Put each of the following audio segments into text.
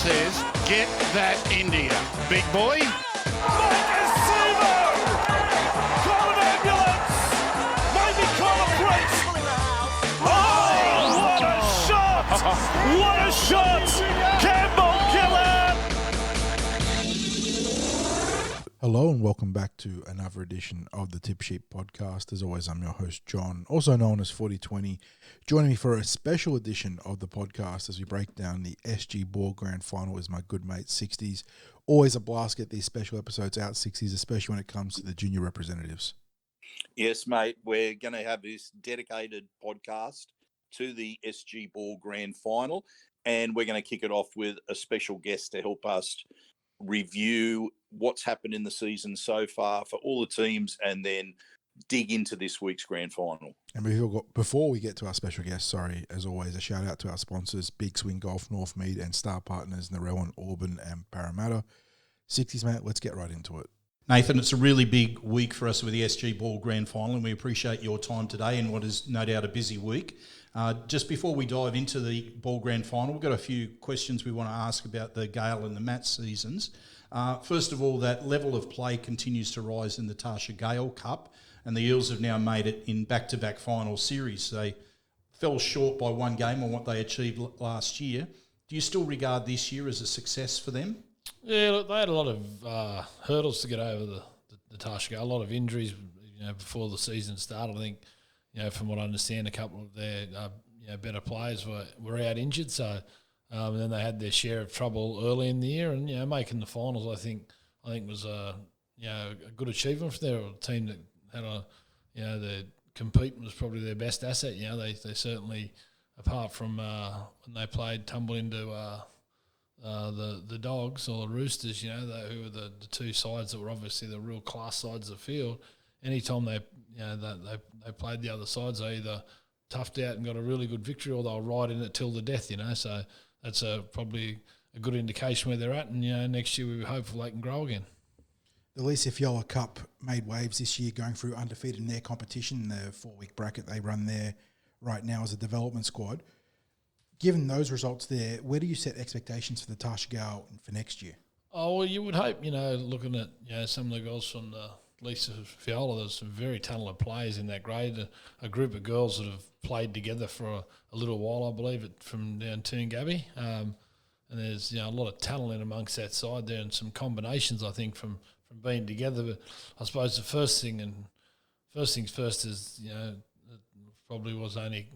says, get that India. Big boy. Call an ambulance! Maybe call a police! Oh, what a shot! What a shot! Campbell killer! Hello and welcome back to another edition of the Tip Sheet Podcast. As always, I'm your host, John, also known as 4020. Joining me for a special edition of the podcast as we break down the SG Ball Grand Final is my good mate, Sixties. Always a blast to get these special episodes out, Sixties, especially when it comes to the junior representatives. Yes, mate. We're going to have this dedicated podcast to the SG Ball Grand Final, and we're going to kick it off with a special guest to help us review what's happened in the season so far for all the teams and then dig into this week's Grand Final. And before we get to our special guest, as always, a shout out to our sponsors, Big Swing Golf, Northmead, and star partners Narellan, Auburn, and Parramatta. 60s, mate, let's get right into it. Nathan, it's a really big week for us with the SG Ball Grand Final, and we appreciate your time today in what is no doubt a busy week. Just before we dive into the Ball Grand Final, we've got a few questions we want to ask about the Gale and the Matt seasons. First of all, that level of play continues to rise in the Tasha Gale Cup, and the Eels have now made it in back-to-back final series. They fell short by one game on what they achieved last year. Do you still regard this year as a success for them? Yeah, look, they had a lot of hurdles to get over the Tarsha Gale, a lot of injuries, before the season started. I think, from what I understand, a couple of their better players were out injured, so and then they had their share of trouble early in the year, and making the finals, I think was a good achievement for their team that had their competing was probably their best asset. They certainly, apart from when they played tumble into the Dogs or the Roosters, who were the two sides that were obviously the real class sides of the field. Anytime they played the other sides, they either toughed out and got a really good victory, or they were right in it till the death. So that's probably a good indication where they're at. And next year we're hopeful they can grow again. The Lisa Fiola Cup made waves this year, going through undefeated in their competition in the 4-week bracket they run there right now as a development squad. Given those results there, where do you set expectations for the Tasha Gale for next year? Oh, well, you would hope, looking at some of the girls from the Lisa Fiola, there's some very talented players in that grade, a group of girls that have played together for a little while, I believe, from down Toongabbie. And there's a lot of talent in amongst that side there, and some combinations, I think, from being together. But I suppose the first things first is, it probably was only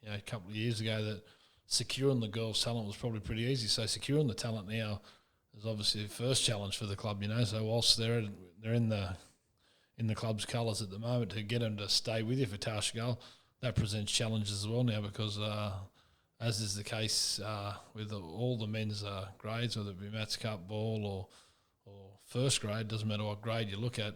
a couple of years ago that securing the girls' talent was probably pretty easy. So securing the talent now is obviously the first challenge for the club. So whilst they're in the club's colours at the moment, to get them to stay with you for Tarsha Gale, that presents challenges as well now, because as is the case with all the men's grades, whether it be Matt's Cup, Ball or first grade, doesn't matter what grade you look at,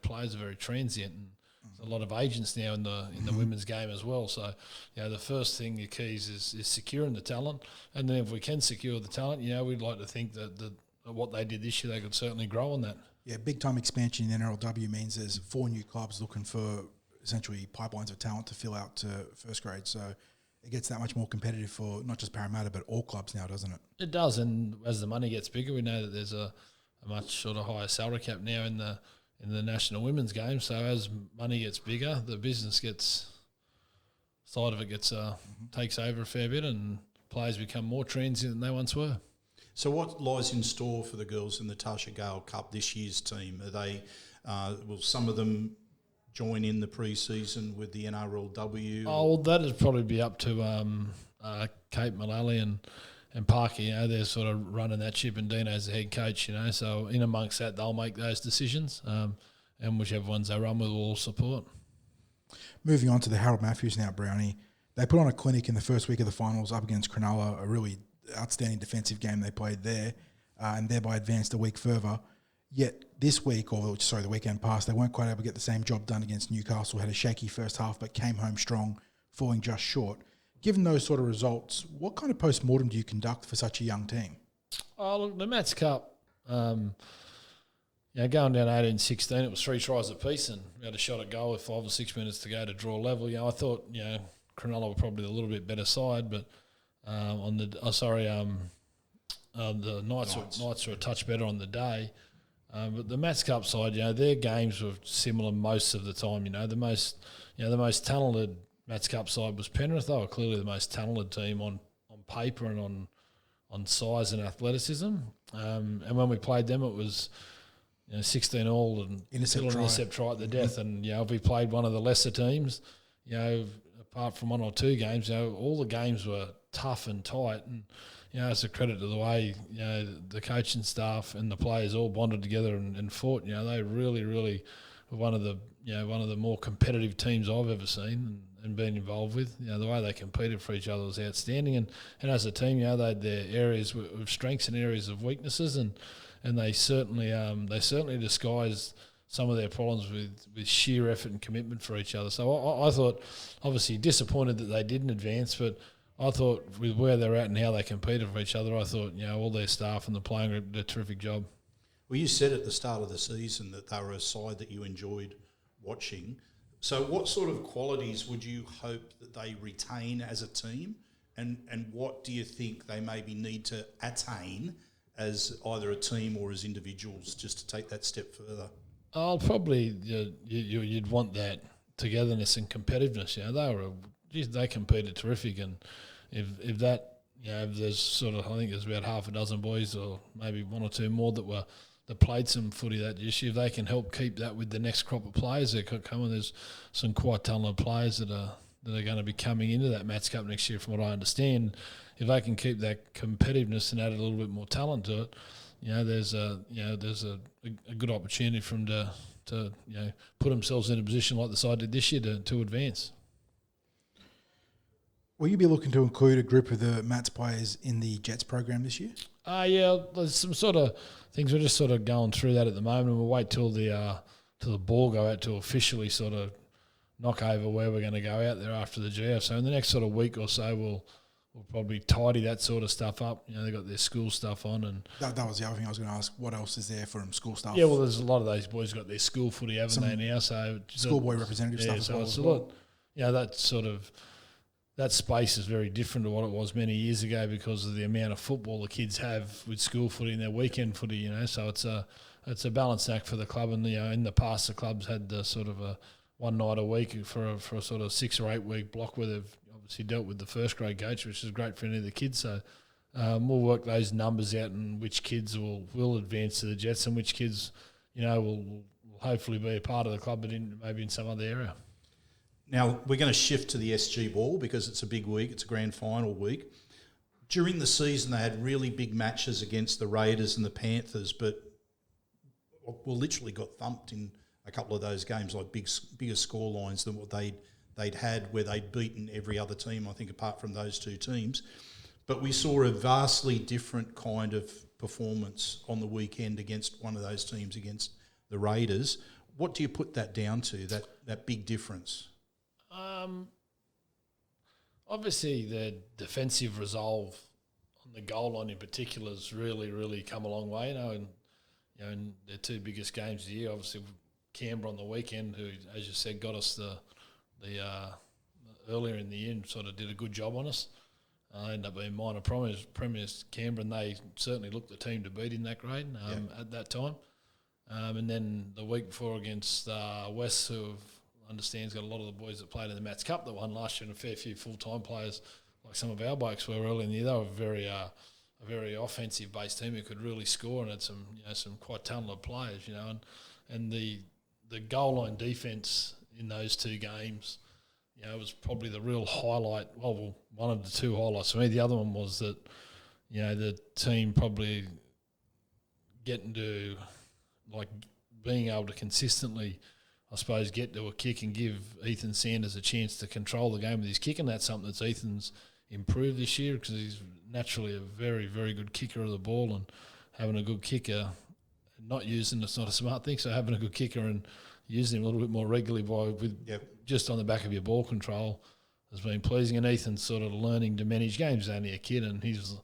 players are very transient, and there's a lot of agents now in the women's game as well. So, the first thing, your keys is securing the talent, and then if we can secure the talent, we'd like to think that what they did this year, they could certainly grow on that. Yeah, big time expansion in NRLW means there's 4 new clubs looking for essentially pipelines of talent to fill out to first grade. So it gets that much more competitive for not just Parramatta but all clubs now, doesn't it? It does, and as the money gets bigger, we know that there's a much sort of higher salary cap now in the national women's game. So as money gets bigger, the business side of it takes over a fair bit, and players become more transient than they once were. So what lies in store for the girls in the Tasha Gale Cup, this year's team? Are they will some of them join in the pre-season with the NRLW? Oh, well, that would probably be up to Kate Mullally and Parker. They're sort of running that ship, and Dino's the head coach. So in amongst that, they'll make those decisions, and whichever ones they run with, we'll support. Moving on to the Harold Matthews now, Brownie. They put on a clinic in the first week of the finals up against Cronulla, a really outstanding defensive game they played there, and thereby advanced a week further. Yet this week, the weekend past, they weren't quite able to get the same job done against Newcastle. Had a shaky first half, but came home strong, falling just short. Given those sort of results, what kind of post-mortem do you conduct for such a young team? Oh, look, the Mats Cup, going down 18-16, it was 3 tries apiece, and we had a shot at goal with 5 or 6 minutes to go to draw level. I thought, Cronulla were probably a little bit better side, but The Knights were a touch better on the day. But the Mats Cup side, their games were similar most of the time. The most talented Mats Cup side was Penrith. They were clearly the most talented team on paper and on size and athleticism. And when we played them, it was 16 all and intercept try at the death. And if we played one of the lesser teams, apart from one or two games, all the games were tough and tight. And it's a credit to the way the coaching staff and the players all bonded together and fought. They really, really were one of the more competitive teams I've ever seen and been involved with. The way they competed for each other was outstanding. And as a team, they had their areas of strengths and areas of weaknesses, and they certainly disguised some of their problems with sheer effort and commitment for each other. So I thought, obviously disappointed that they didn't advance, but I thought with where they're at and how they competed for each other, I thought, all their staff and the playing group did a terrific job. Well, you said at the start of the season that they were a side that you enjoyed watching. So what sort of qualities would you hope that they retain as a team, and what do you think they maybe need to attain as either a team or as individuals just to take that step further? Probably you'd want that togetherness and competitiveness. They competed terrific, and if that, if there's sort of, I think there's about half a dozen boys or maybe one or two more that played some footy that year. If they can help keep that with the next crop of players that could come, and there's some quite talented players that are going to be coming into that Mats Cup next year, from what I understand. If they can keep that competitiveness and add a little bit more talent to it, there's a good opportunity for them to put themselves in a position like the side did this year to advance. Will you be looking to include a group of the Mats players in the Jets program this year? There's some sort of things. We're just sort of going through that at the moment, and we'll wait till the ball go out to officially sort of knock over where we're going to go out there after the GF. So in the next sort of week or so, we'll probably tidy that sort of stuff up. They've got their school stuff on, and that was the other thing I was going to ask. What else is there for them? School stuff? Yeah, well, there's a lot of those boys got their school footy, haven't they now? So schoolboy representative stuff as well. It's a lot. That sort of. That space is very different to what it was many years ago because of the amount of football the kids have with school footy and their weekend footy. So it's a balanced act for the club. And in the past, the clubs had the sort of a one night a week for a sort of 6 or 8 week block where they've obviously dealt with the first grade coach, which is great for any of the kids. So we'll work those numbers out and which kids will advance to the Jets and which kids will hopefully be a part of the club, but maybe in some other area. Now, we're going to shift to the SG Ball because it's a big week. It's a grand final week. During the season, they had really big matches against the Raiders and the Panthers, but literally got thumped in a couple of those games, like bigger score lines than what they'd had where they'd beaten every other team, I think, apart from those two teams. But we saw a vastly different kind of performance on the weekend against one of those teams, against the Raiders. What do you put that down to, that big difference? Obviously, the defensive resolve on the goal line in particular has really, really come a long way. In their two biggest games of the year, obviously Canberra on the weekend, who, as you said, got us the earlier in the year and sort of did a good job on us. Ended up being minor premiers Canberra, and they certainly looked the team to beat in that grade at that time. And then the week before against West, who understands got a lot of the boys that played in the Mats Cup that won last year, and a fair few full-time players like some of our blokes were early in the year. They were a very offensive-based team who could really score and had some quite talented players, and the goal line defence in those two games, was probably the real highlight. Well, one of the two highlights for me. The other one was that, the team probably getting to, being able to consistently, I suppose, get to a kick and give Ethan Sanders a chance to control the game with his kick, and that's something that's Ethan's improved this year because he's naturally a very, very good kicker of the ball, and having a good kicker, not using it's not a smart thing, so having a good kicker and using him a little bit more regularly just on the back of your ball control has been pleasing, and Ethan's sort of learning to manage games. He's only a kid, and he's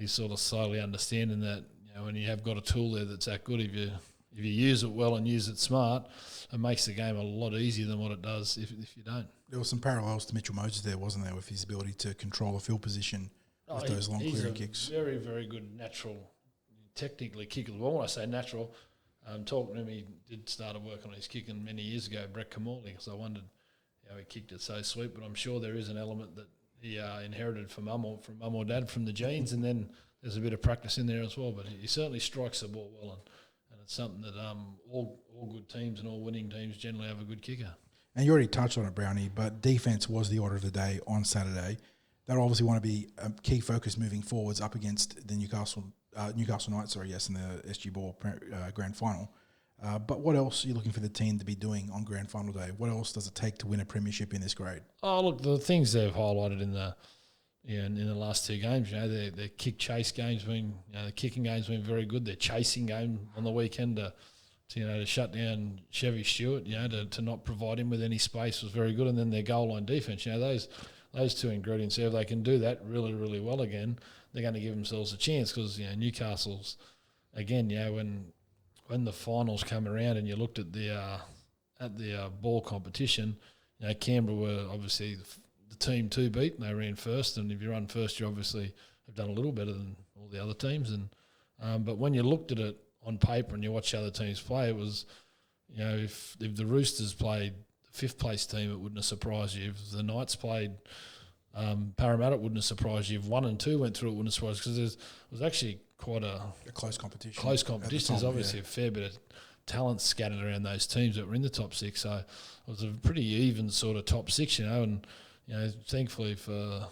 sort of slowly understanding that, when you have got a tool there that's that good, if you use it well and use it smart, it makes the game a lot easier than what it does if you don't. There were some parallels to Mitchell Moses there, wasn't there, with his ability to control a field position with those long clearing kicks. Very, very good natural, technically kick of the ball. When I say natural, talking to him, he did start to work on his kicking many years ago, Brett Kamali, because I wondered how he kicked it so sweet. But I'm sure there is an element that he inherited from mum or dad from the genes, and then there's a bit of practice in there as well. But he certainly strikes the ball well, and it's something that all good teams and all winning teams generally have a good kicker. And you already touched on it, Brownie, but defence was the order of the day on Saturday. They'll obviously want to be a key focus moving forwards up against the Newcastle Knights, in the SG Ball Grand Final. But what else are you looking for the team to be doing on Grand Final day? What else does it take to win a premiership in this grade? Oh, look, the things they've highlighted in the last two games, their kick chase games the kicking games been very good. Their chasing game on the weekend to shut down Chevy Stewart, to not provide him with any space was very good. And then their goal line defence, those two ingredients there, if they can do that really, really well again, they're going to give themselves a chance because, Newcastle's, again, when the finals come around and you looked at the ball competition, Canberra were obviously the team to beat, and they ran first. And if you run first, you obviously have done a little better than all the other teams. And but when you looked at it on paper and you watch other teams play, it was, if the Roosters played the fifth place team, it wouldn't have surprised you. If the Knights played Parramatta, it wouldn't have surprised you. If 1 and 2 went through, it wouldn't have surprised you because it was actually quite a close competition. There's obviously a fair bit of talent scattered around those teams that were in the top six. So it was a pretty even sort of top six, and thankfully for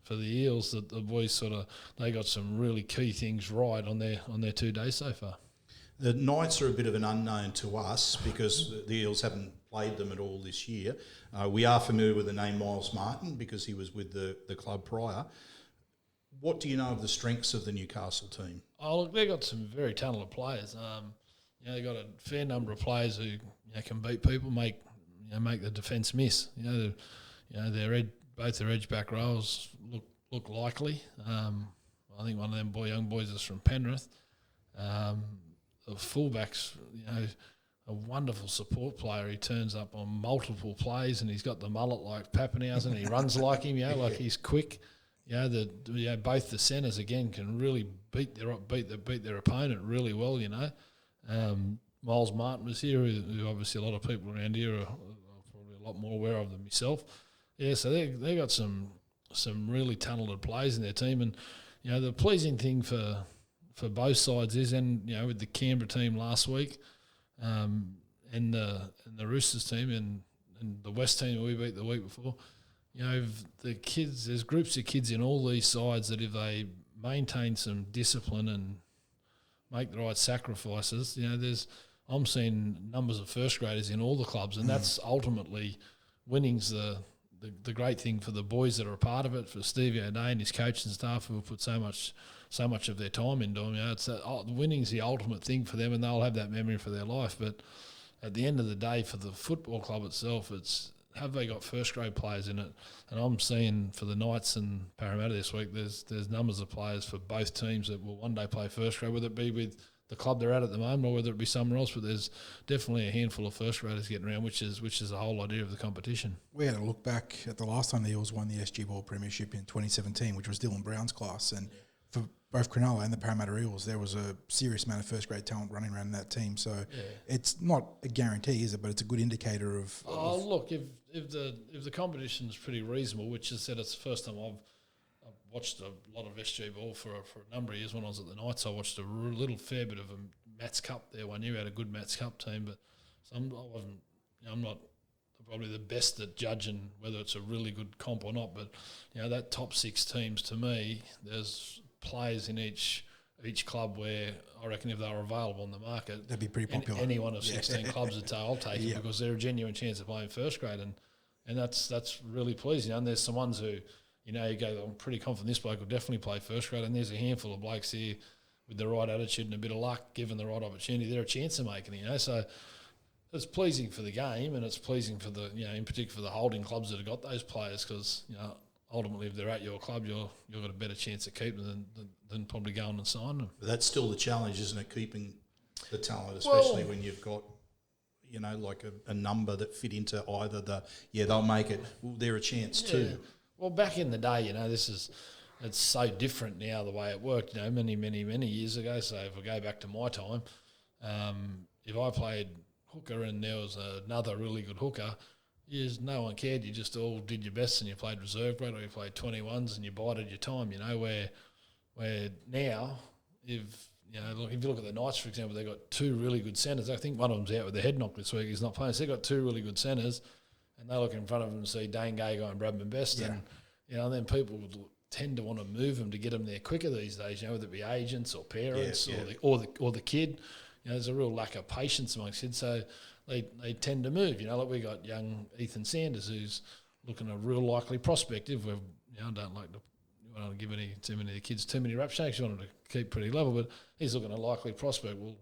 the Eels that the boys they got some really key things right on their 2 days so far. The Knights are a bit of an unknown to us because the Eels haven't played them at all this year. We are familiar with the name Miles Martin because he was with the club prior. What do you know of the strengths of the Newcastle team? Oh, look, they've got some very talented players. They've got a fair number of players who can beat people, make the defence miss. Both their edge back rows look likely. I think one of them young boys is from Penrith. The fullback's a wonderful support player. He turns up on multiple plays and he's got the mullet like Pappenhausen. He runs like him, like he's quick. Both the centres again can really beat their opponent really well. Miles Martin was here, who obviously a lot of people around here are probably a lot more aware of than myself. Yeah, so they got some really talented players in their team, and the pleasing thing for both sides is, and with the Canberra team last week, and the Roosters team and the West team we beat the week before. The kids, there's groups of kids in all these sides that if they maintain some discipline and make the right sacrifices, I'm seeing numbers of first graders in all the clubs, and that's ultimately winning's the great thing for the boys that are a part of it, for Stevie O'Day and his coaching staff who have put so much of their time into them. Winning's the ultimate thing for them, and they'll have that memory for their life. But at the end of the day, for the football club itself, it's have they got first grade players in it? And I'm seeing for the Knights and Parramatta this week, there's numbers of players for both teams that will one day play first grade, whether it be with the club they're at the moment or whether it be somewhere else. But there's definitely a handful of first graders getting around, which is the whole idea of the competition. We had a look back at the last time the Eels won the SG Ball Premiership in 2017, which was Dylan Brown's class, and for both Cronulla and the Parramatta Eels, there was a serious amount of first-grade talent running around in that team. So it's not a guarantee, is it? But it's a good indicator of... Look, if the competition's pretty reasonable, which is that it's the first time I've watched a lot of SG ball for a number of years. When I was at the Knights, I watched a little fair bit of a Mats Cup there one year. We had a good Mats Cup team, but I'm not probably the best at judging whether it's a really good comp or not. But that top six teams, to me, there's players in each club where I reckon if they were available on the market, they'd be pretty popular. Any one of 16 clubs would say, I'll take it because they're a genuine chance of playing first grade, and that's really pleasing. And there's some ones who, you go, I'm pretty confident this bloke will definitely play first grade, and there's a handful of blokes here with the right attitude and a bit of luck, given the right opportunity, they're a chance of making it, So it's pleasing for the game, and it's pleasing for the, in particular for the holding clubs that have got those players, because, ultimately, if they're at your club, you've got a better chance of keeping them than probably going and signing them. But that's still the challenge, isn't it? Keeping the talent, especially when you've got, like a number that fit into either they'll make it. Well, they're a chance too. Well, back in the day, this is it's so different now the way it worked, many, many, many years ago. So if I go back to my time, if I played hooker and there was another really good hooker, no one cared. You just all did your best and you played reserve grade or you played 21s and you bided your time, where now if you look at the Knights, for example, they've got two really good centres. I think one of them's out with a head knock this week. He's not playing. So they've got two really good centres and they look in front of them and see Dane Gagai and Bradman Best and then people would tend to want to move them to get them there quicker these days, whether it be agents or parents or the kid. There's a real lack of patience amongst kids, so they tend to move. Like we got young Ethan Sanders, who's looking a real likely prospect. If we've, I don't like to give too many of the kids too many rap shakes. You want them to keep pretty level, but he's looking a likely prospect. Well,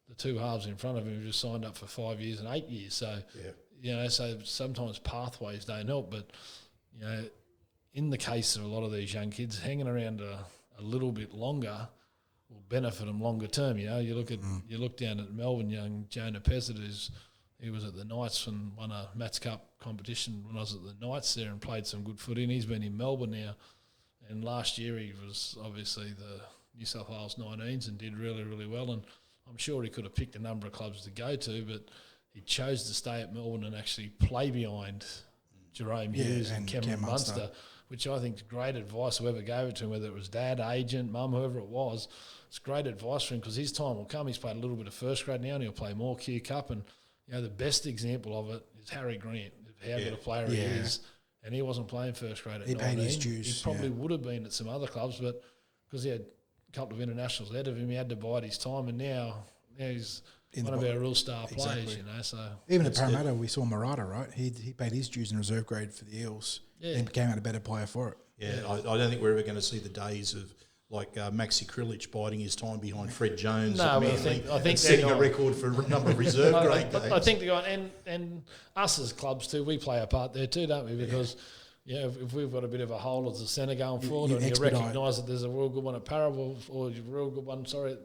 the two halves in front of him have just signed up for 5 years and 8 years. So, so sometimes pathways don't help. But, in the case of a lot of these young kids, hanging around a little bit longer will benefit them longer term. You look down at Melbourne, young Jonah Pezzett, he was at the Knights and won a Mats Cup competition when I was at the Knights there and played some good footy. And he's been in Melbourne now. And last year he was obviously the New South Wales 19s and did really, really well. And I'm sure he could have picked a number of clubs to go to, but he chose to stay at Melbourne and actually play behind Jerome Hughes and Cameron Munster, which I think is great advice, whoever gave it to him, whether it was dad, agent, mum, whoever it was. It's great advice for him because his time will come. He's played a little bit of first grade now and he'll play more Q Cup. And, the best example of it is Harry Grant, how good a player he is. And he wasn't playing first grade at 19. He paid his dues. He probably would have been at some other clubs, but because he had a couple of internationals ahead of him, he had to bide his time. And now he's one of our real star players, So even at Parramatta, we saw Murata, right? He paid his dues in reserve grade for the Eels and became out a better player for it. Yeah, I don't think we're ever going to see the days of Maxi Krilich biding his time behind Fred Jones. No, I think setting a record for a number of reserve grade games. I think they're going, and us as clubs too, we play a part there too, don't we? Because if we've got a bit of a hole as a centre going forward, and you recognise that there's a real good one at Parramatta or a real good one, at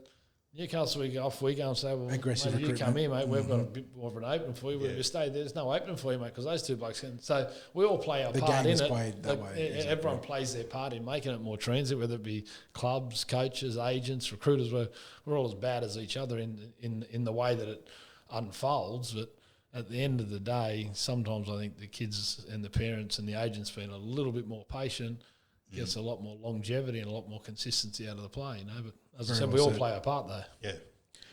Newcastle, we go and say, well, aggressive mate, you come here, mate, we've got a bit more of an opening for you. If you stay, there's no opening for you, mate, because those two blokes can. So we all play our part in it. Played that way. Everyone plays their part in making it more transit, whether it be clubs, coaches, agents, recruiters. We're all as bad as each other in the way that it unfolds. But at the end of the day, sometimes I think the kids and the parents and the agents being a little bit more patient gets a lot more longevity and a lot more consistency out of the play, But as I said, we all play our part though. Yeah.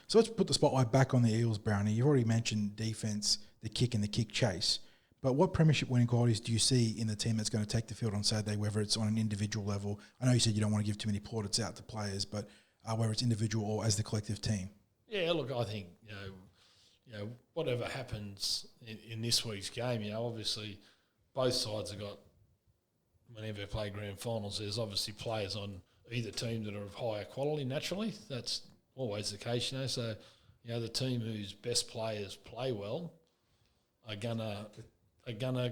So let's put the spotlight back on the Eels, Brownie. You've already mentioned defence, the kick and the kick chase. But what premiership winning qualities do you see in the team that's going to take the field on Saturday, whether it's on an individual level? I know you said you don't want to give too many plaudits out to players, but whether it's individual or as the collective team. Yeah, look, I think, whatever happens in this week's game, obviously both sides have got, whenever they play grand finals, there's obviously players on either team that are of higher quality naturally. That's always the case, So, the team whose best players play well are gonna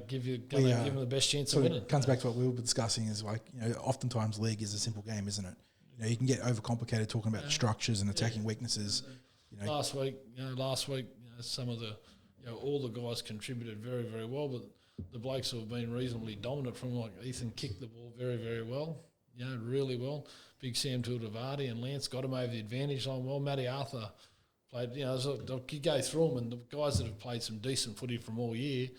give them the best chance of winning. It comes back to what we were discussing is oftentimes league is a simple game, isn't it? You can get overcomplicated talking about structures and attacking weaknesses. Last week, some of the, all the guys contributed very, very well, but the blokes who have been reasonably dominant from Ethan kicked the ball very, very well, really well. Big Sam Tuiltivati and Lance got him over the advantage line well. Matty Arthur played, you go through them, and the guys that have played some decent footy from all year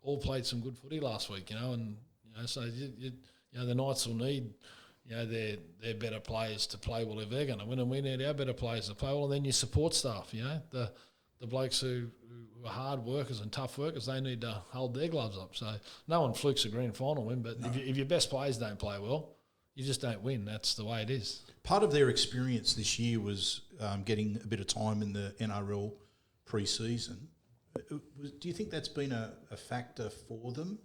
all played some good footy last week, so the Knights will need, their better players to play well if they're going to win, and we need our better players to play well, and then your support staff, the blokes who are hard workers and tough workers, they need to hold their gloves up. So no one flukes a grand final win, but if your best players don't play well, you just don't win. That's the way it is. Part of their experience this year was getting a bit of time in the NRL pre-season. Do you think that's been a factor for them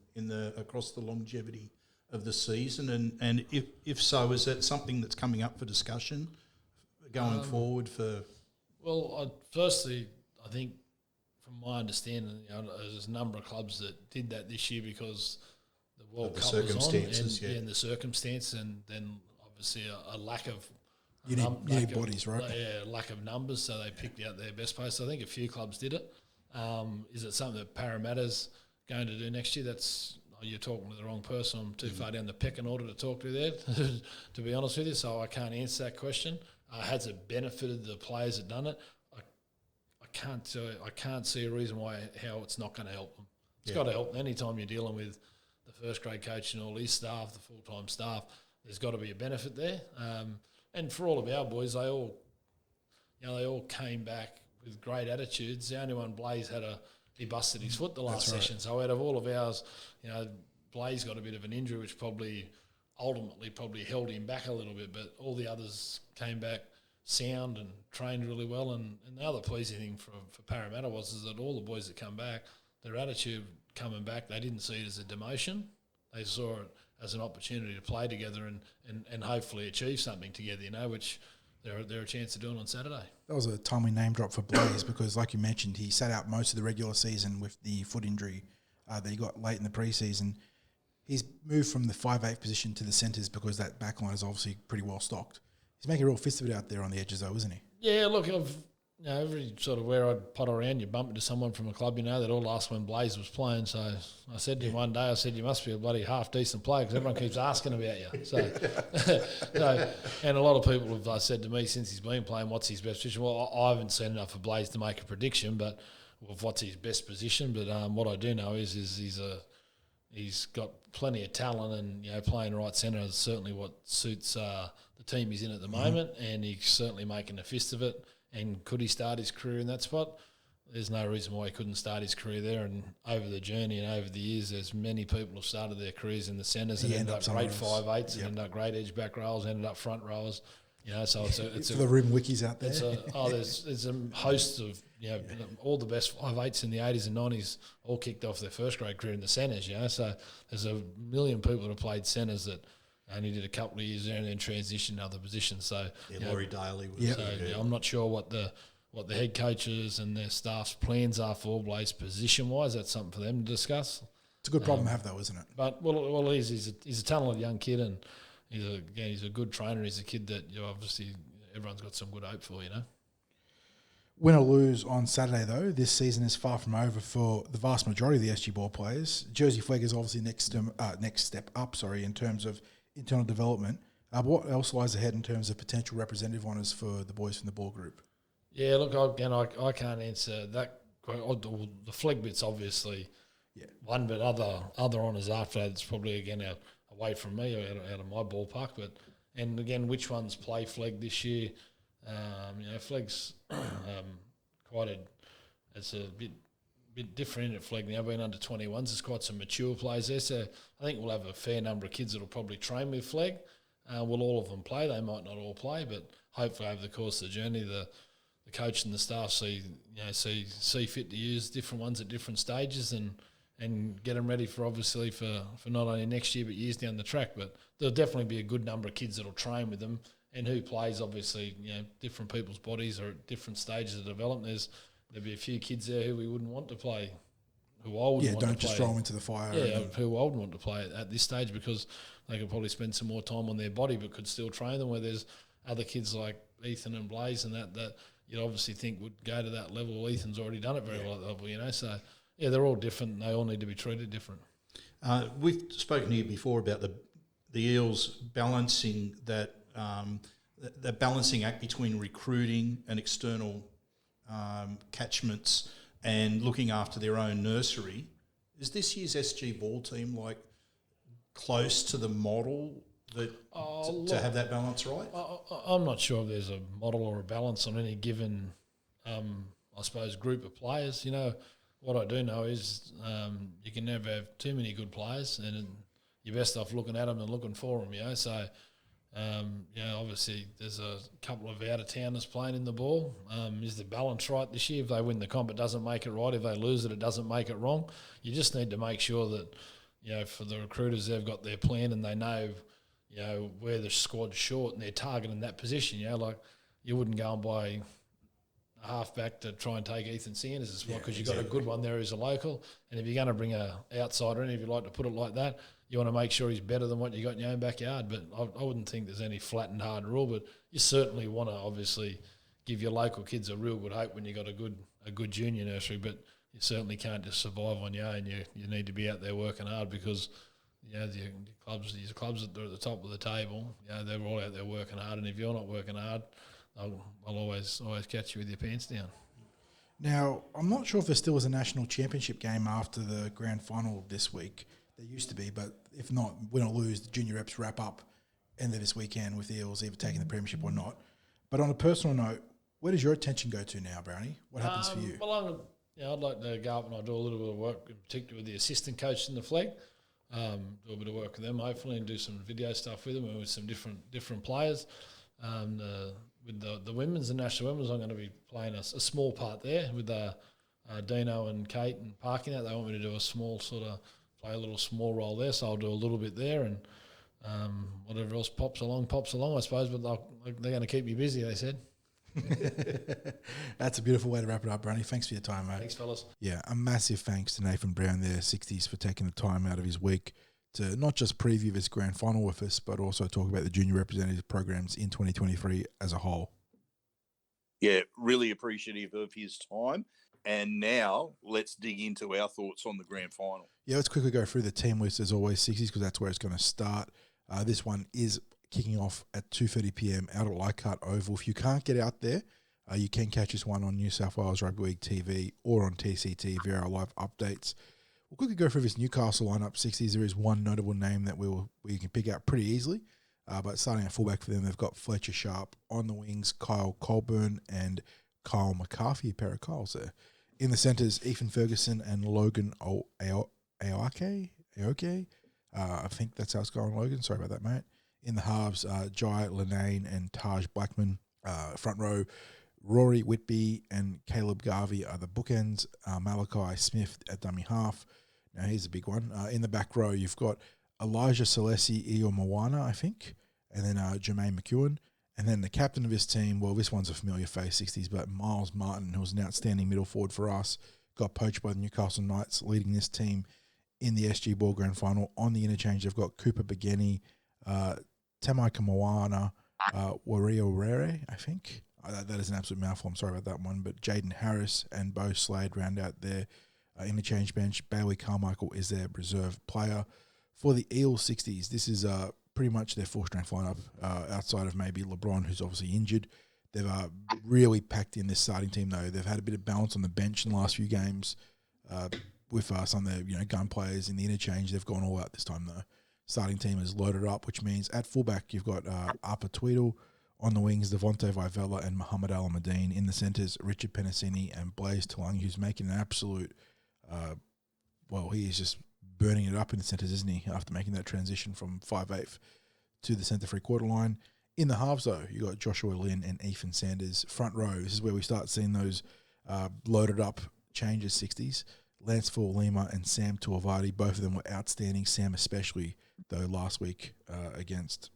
across the longevity of the season? And if so, is that something that's coming up for discussion going forward for? Well, firstly, I think from my understanding, there's a number of clubs that did that this year because the World Cup was on and the circumstance, and then obviously a lack of you need bodies, right? Yeah, lack of numbers, so they picked out their best players. So I think a few clubs did it. Is it something that Parramatta's going to do next year? you're talking to the wrong person. I'm too far down the pecking order to talk to there, to be honest with you. So I can't answer that question. Has it benefited the players that done it? I can't see a reason how it's not going to help them. It's got to help them. Anytime you're dealing with the first grade coach and all his staff, the full-time staff, there's got to be a benefit there. And for all of our boys, they all came back with great attitudes. The only one, Blaze, he busted his foot the last session. So out of all of ours, Blaze got a bit of an injury, which ultimately held him back a little bit. But all the others came back sound and trained really well. And the other pleasing thing for Parramatta is that all the boys that come back, their attitude coming back, they didn't see it as a demotion. They saw it as an opportunity to play together and hopefully achieve something together, which they're a chance of doing on Saturday. That was a timely name drop for Blaze because, like you mentioned, he sat out most of the regular season with the foot injury that he got late in the preseason. He's moved from the 5'8" position to the centres because that backline is obviously pretty well stocked. He's making a real fist of it out there on the edges, though, isn't he? Yeah, look, every sort of where I'd pot around, you bump into someone from a club, that all asked when Blaze was playing. So I said to him one day, you must be a bloody half-decent player because everyone keeps asking about you. So, and a lot of people have said to me since he's been playing, what's his best position? Well, I haven't seen enough of Blaze to make a prediction, but of what's his best position. But what I do know is he's got plenty of talent and, playing right centre is certainly what suits the team he's in at the moment, and he's certainly making a fist of it. And could he start his career in that spot? There's no reason why he couldn't start his career there. And over the journey and over the years, there's many people who started their careers in the centres and ended up great 5'8s and ended up great edge back rowers, ended up front rowers. So it's for the room wikis out there. There's a host of all the best 5'8s in the 80s and 90s all kicked off their first grade career in the centres. So there's a million people that have played centres that only did a couple of years there and then transitioned to other positions. So Laurie Daly was I'm not sure what the head coaches and their staff's plans are for Blaze position wise. That's something for them to discuss. It's a good problem to have, though, isn't it? But he's a talented young kid, and he's a good trainer. He's a kid that obviously everyone's got some good hope for. Win or lose on Saturday, though, this season is far from over for the vast majority of the SG ball players. Jersey Flegg is obviously next step up. In terms of internal development. What else lies ahead in terms of potential representative honours for the boys from the ball group? Yeah, look, I can't answer that. The Flegg bit's obviously one, but other honours after that, it's probably, again, away from me, out of my ballpark. And again, which ones play Flegg this year? Flegg's it's a bit different at Flegg now, being under 21s. There's quite some mature players there, so I think we'll have a fair number of kids that will probably train with Flegg. Will all of them play? They might not all play, but hopefully over the course of the journey, the coach and the staff see fit to use different ones at different stages and get them ready for not only next year but years down the track. But there'll definitely be a good number of kids that'll train with them, and who plays, obviously, different people's bodies are at different stages of development. There'll be a few kids there who we wouldn't want to play, who I wouldn't want to play. Don't just throw them into the fire. Yeah, who I wouldn't want to play at this stage because they could probably spend some more time on their body but could still train them, where there's other kids like Ethan and Blaze and that you'd obviously think would go to that level. Well, Ethan's already done it very well at that level, So, they're all different and they all need to be treated different. We've spoken here before about the Eels balancing that the balancing act between recruiting and external catchments and looking after their own nursery. Is this year's SG ball team close to the model that to have that balance right? I'm not sure if there's a model or a balance on any given, I suppose, group of players. What I do know is you can never have too many good players, and you're best off looking at them and looking for them. So. Obviously there's a couple of out-of-towners playing in the ball. Is the balance right this year? If they win the comp, it doesn't make it right. If they lose it, it doesn't make it wrong. You just need to make sure that, for the recruiters, they've got their plan and they know, where the squad's short and they're targeting that position. You wouldn't go and buy a halfback to try and take Ethan Sanders' spot because you've got a good one there who's a local. And if you're going to bring a outsider in, if you like to put it like that, you want to make sure he's better than what you got in your own backyard. But I wouldn't think there's any flat and hard rule. But you certainly want to obviously give your local kids a real good hope when you got a good junior nursery. But you certainly can't just survive on your own. You need to be out there working hard because the clubs that are at the top of the table, they're all out there working hard, and if you're not working hard, I'll always catch you with your pants down. Now, I'm not sure if there still is a national championship game after the grand final this week. There used to be, but if not, win or lose, the junior reps wrap up end of this weekend with the Eels either taking the premiership or not. But on a personal note, where does your attention go to now, Brownie? What happens for you? Well, I'd like to go up and I do a little bit of work, in particular with the assistant coach in the Flegg. Do a bit of work with them, hopefully, and do some video stuff with them and with some different players. With the women's, the national women's, I'm going to be playing a small part there with Dino and Kate and Parking out. They want me to do a small play a little small role there, so I'll do a little bit there and whatever else pops along, I suppose. But they're going to keep me busy, they said. That's a beautiful way to wrap it up, Brownie. Thanks for your time, mate. Thanks, fellas. Yeah, a massive thanks to Nathan Brown there, 60s, for taking the time out of his week to not just preview this grand final with us, but also talk about the junior representative programs in 2023 as a whole. Yeah, really appreciative of his time. And now let's dig into our thoughts on the grand final. Yeah, let's quickly go through the team list as always, 60s, because that's where it's going to start. This one is kicking off at 2:30 p.m. out at Leichhardt Oval. If you can't get out there, you can catch this one on New South Wales Rugby League TV or on TCT via our live updates. We'll quickly go through this Newcastle lineup, 60s. There is one notable name that we can pick out pretty easily, but starting at fullback for them, they've got Fletcher Sharp. On the wings, Kyle Colburn and Kyle McCarthy, a pair of Kyles there. In the centres, Ethan Ferguson and Logan Aoke. I think that's how it's going, Logan. Sorry about that, mate. In the halves, Jai Linane and Taj Blackman. Front row, Rory Whitby and Caleb Garvey are the bookends. Malachi Smith at dummy half. Now, here's a big one. In the back row, you've got Elijah Salesi Iomawana, I think, and then Jermaine McEwen. And then the captain of his team, well, this one's a familiar face, 60s, but Miles Martin, who was an outstanding middle forward for us, got poached by the Newcastle Knights, leading this team in the SG Ball Grand Final. On the interchange, they've got Cooper Begeni, Tamai Kamawana, Wario Rere, I think. That is an absolute mouthful. I'm sorry about that one. But Jaden Harris and Bo Slade round out their interchange bench. Bailey Carmichael is their reserve player. For the Eels 60s, this is pretty much their full-strength lineup, outside of maybe LeBron, who's obviously injured. They've really packed in this starting team, though. They've had a bit of balance on the bench in the last few games with some of their gun players in the interchange. They've gone all out this time, though. Starting team is loaded up, which means at fullback you've got Arpa Tweedle. On the wings, Devontae Vivella and Muhammad Alamadine. In the centres, Richard Penasini and Blaze Talangi, who's making an absolute, he is just burning it up in the centres, isn't he, after making that transition from 5/8 to the centre three-quarter line. In the halves, though, you got Joshua Lynn and Ethan Sanders. Front row, this is where we start seeing those loaded up changes, 60s. Lance Lima and Sam Tuavati, both of them were outstanding. Sam especially, though, last week against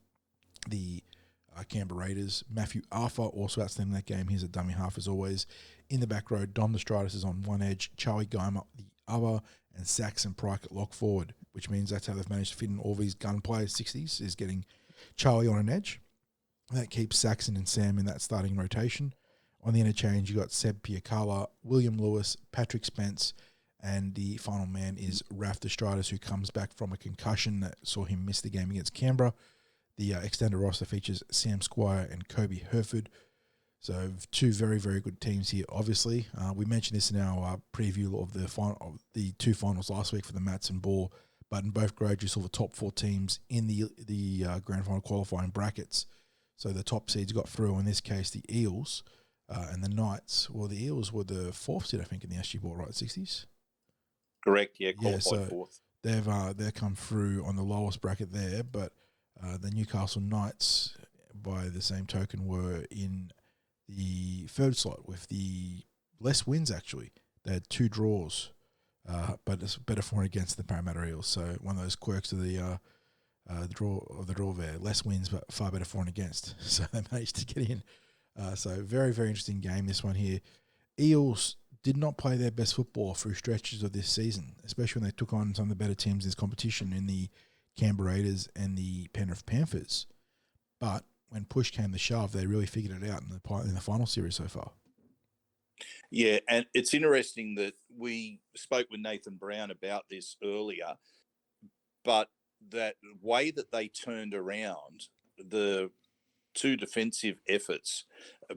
the Canberra Raiders. Matthew Arthur, also outstanding in that game. He's a dummy half as always. In the back row, Dom Destratus is on one edge, Charlie Geimer the other, and Saxon Pryke at lock forward, which means that's how they've managed to fit in all these gun players, 60s, is getting Charlie on an edge. That keeps Saxon and Sam in that starting rotation. On the interchange, you got Seb Piacala, William Lewis, Patrick Spence, and the final man is Raf Destratus, who comes back from a concussion that saw him miss the game against Canberra. The extended roster features Sam Squire and Kobe Herford. So two very, very good teams here, obviously. We mentioned this in our preview of the two finals last week for the Mats and Ball, but in both grades you saw the top four teams in the grand final qualifying brackets. So the top seeds got through, in this case the Eels and the Knights. Well, the Eels were the fourth seed, I think, in the SG Ball, right, 60s? Correct, qualified fourth. They've come through on the lowest bracket there, but the Newcastle Knights, by the same token, were in the third slot with the less wins, actually. They had 2 draws, but it's better for and against the Parramatta Eels. So one of those quirks of the draw there. Less wins, but far better for and against. So they managed to get in. So very, very interesting game, this one here. Eels did not play their best football through stretches of this season, especially when they took on some of the better teams in this competition in the Canberra Raiders and the Penrith Panthers. But when push came to shove, they really figured it out in the final series so far. Yeah, and it's interesting that we spoke with Nathan Brown about this earlier, but that way that they turned around the two defensive efforts,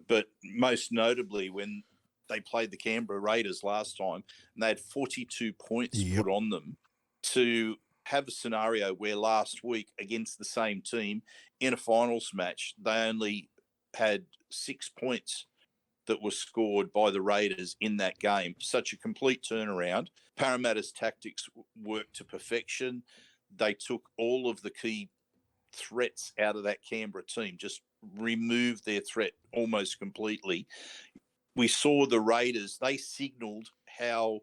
but most notably when they played the Canberra Raiders last time, and they had 42 points put on them, to have a scenario where last week against the same team in a finals match, they only had 6 points that were scored by the Raiders in that game. Such a complete turnaround. Parramatta's tactics worked to perfection. They took all of the key threats out of that Canberra team, just removed their threat almost completely. We saw the Raiders, they signalled how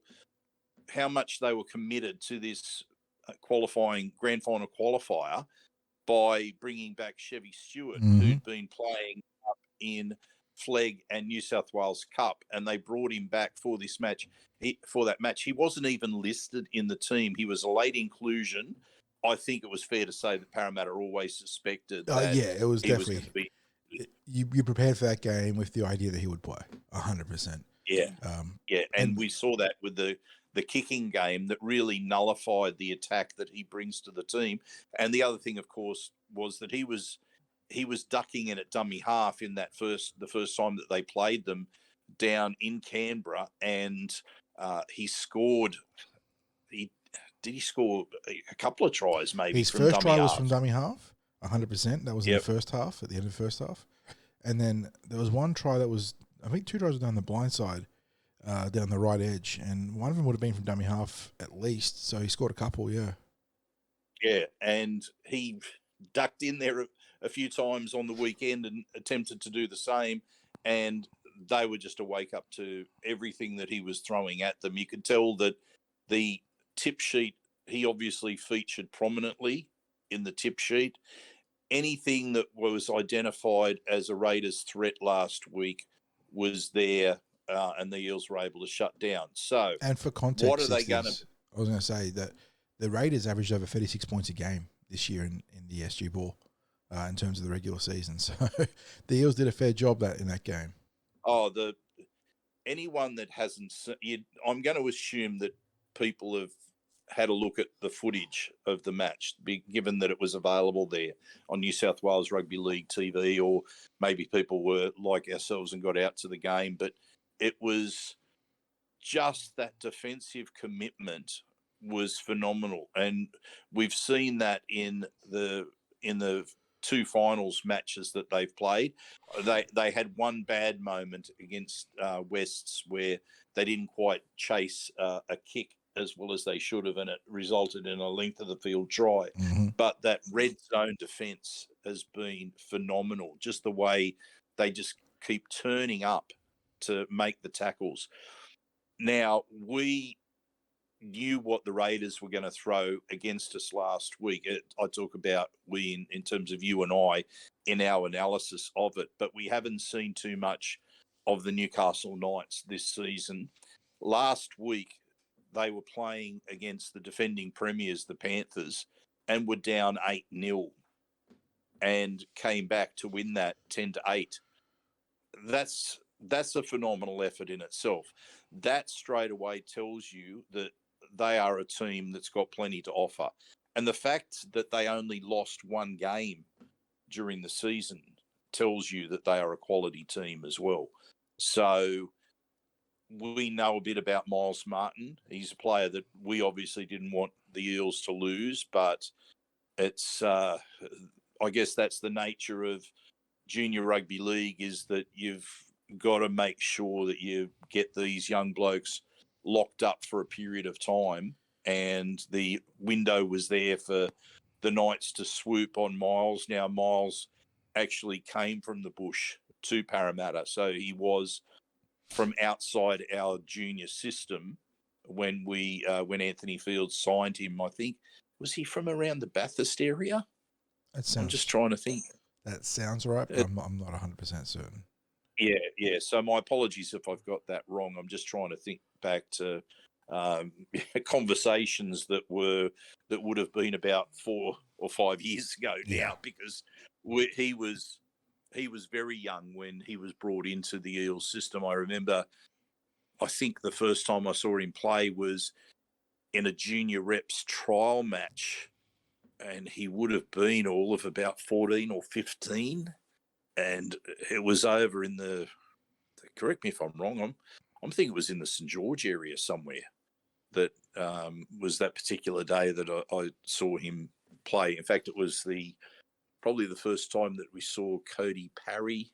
much they were committed to this qualifying grand final qualifier by bringing back Chevy Stewart, who'd been playing up in Flegg and New South Wales Cup, and they brought him back for this match. For that match, he wasn't even listed in the team. He was a late inclusion. I think it was fair to say that Parramatta always suspected that it was he definitely. was going to be. You prepared for that game with the idea that he would play 100%. Yeah, and we saw that with the kicking game that really nullified the attack that he brings to the team. And the other thing, of course, was that he was ducking in at dummy half in the first time that they played them down in Canberra, and he scored. Did he score a couple of tries? Maybe his from first dummy try half? was from dummy half, 100%. That was in the first half, at the end of the first half, and then there was one try that was, I think, 2 tries were down the blind side, down the right edge, and one of them would have been from dummy half at least. So he scored a couple, yeah. Yeah, and he ducked in there a few times on the weekend and attempted to do the same, and they were just a wake up to everything that he was throwing at them. You could tell that the tip sheet, he obviously featured prominently in the tip sheet. Anything that was identified as a Raiders threat last week was there, and the Eels were able to shut down. So, and for context, what are they going to? I was going to say that the Raiders averaged over 36 points a game this year in the SG Ball in terms of the regular season. So the Eels did a fair job in that game. Oh, anyone that hasn't, I'm going to assume that people have had a look at the footage of the match, given that it was available there on New South Wales Rugby League TV, or maybe people were like ourselves and got out to the game. But it was just that defensive commitment was phenomenal, and we've seen that in the two finals matches that they've played. They had one bad moment against Wests where they didn't quite chase a kick as well as they should have, and it resulted in a length of the field try. But that red zone defence has been phenomenal, just the way they just keep turning up to make the tackles. Now, we knew what the Raiders were going to throw against us last week. I talk about we in terms of you and I in our analysis of it, but we haven't seen too much of the Newcastle Knights this season. Last week, they were playing against the defending premiers, the Panthers, and were down 8-0 and came back to win that 10-8. That's a phenomenal effort in itself. That straight away tells you that they are a team that's got plenty to offer. And the fact that they only lost one game during the season tells you that they are a quality team as well. So we know a bit about Miles Martin. He's a player that we obviously didn't want the Eels to lose, but it's I guess that's the nature of junior rugby league, is that you've got to make sure that you get these young blokes locked up for a period of time, and the window was there for the Knights to swoop on Miles. Now, Miles actually came from the bush to Parramatta, so he was from outside our junior system when Anthony Fields signed him. I think, was he from around the Bathurst area? I'm just trying to think. That sounds right, but I'm not 100% certain. Yeah. So my apologies if I've got that wrong. I'm just trying to think back to conversations that would have been about 4 or 5 years ago now, because he was very young when he was brought into the Eels system. I remember I think the first time I saw him play was in a junior reps trial match, and he would have been all of about 14 or 15, and it was over in the, correct me if I'm wrong, I'm thinking it was in the St George area somewhere. That was that particular day that I saw him play. In fact, it was probably the first time that we saw Cody Parry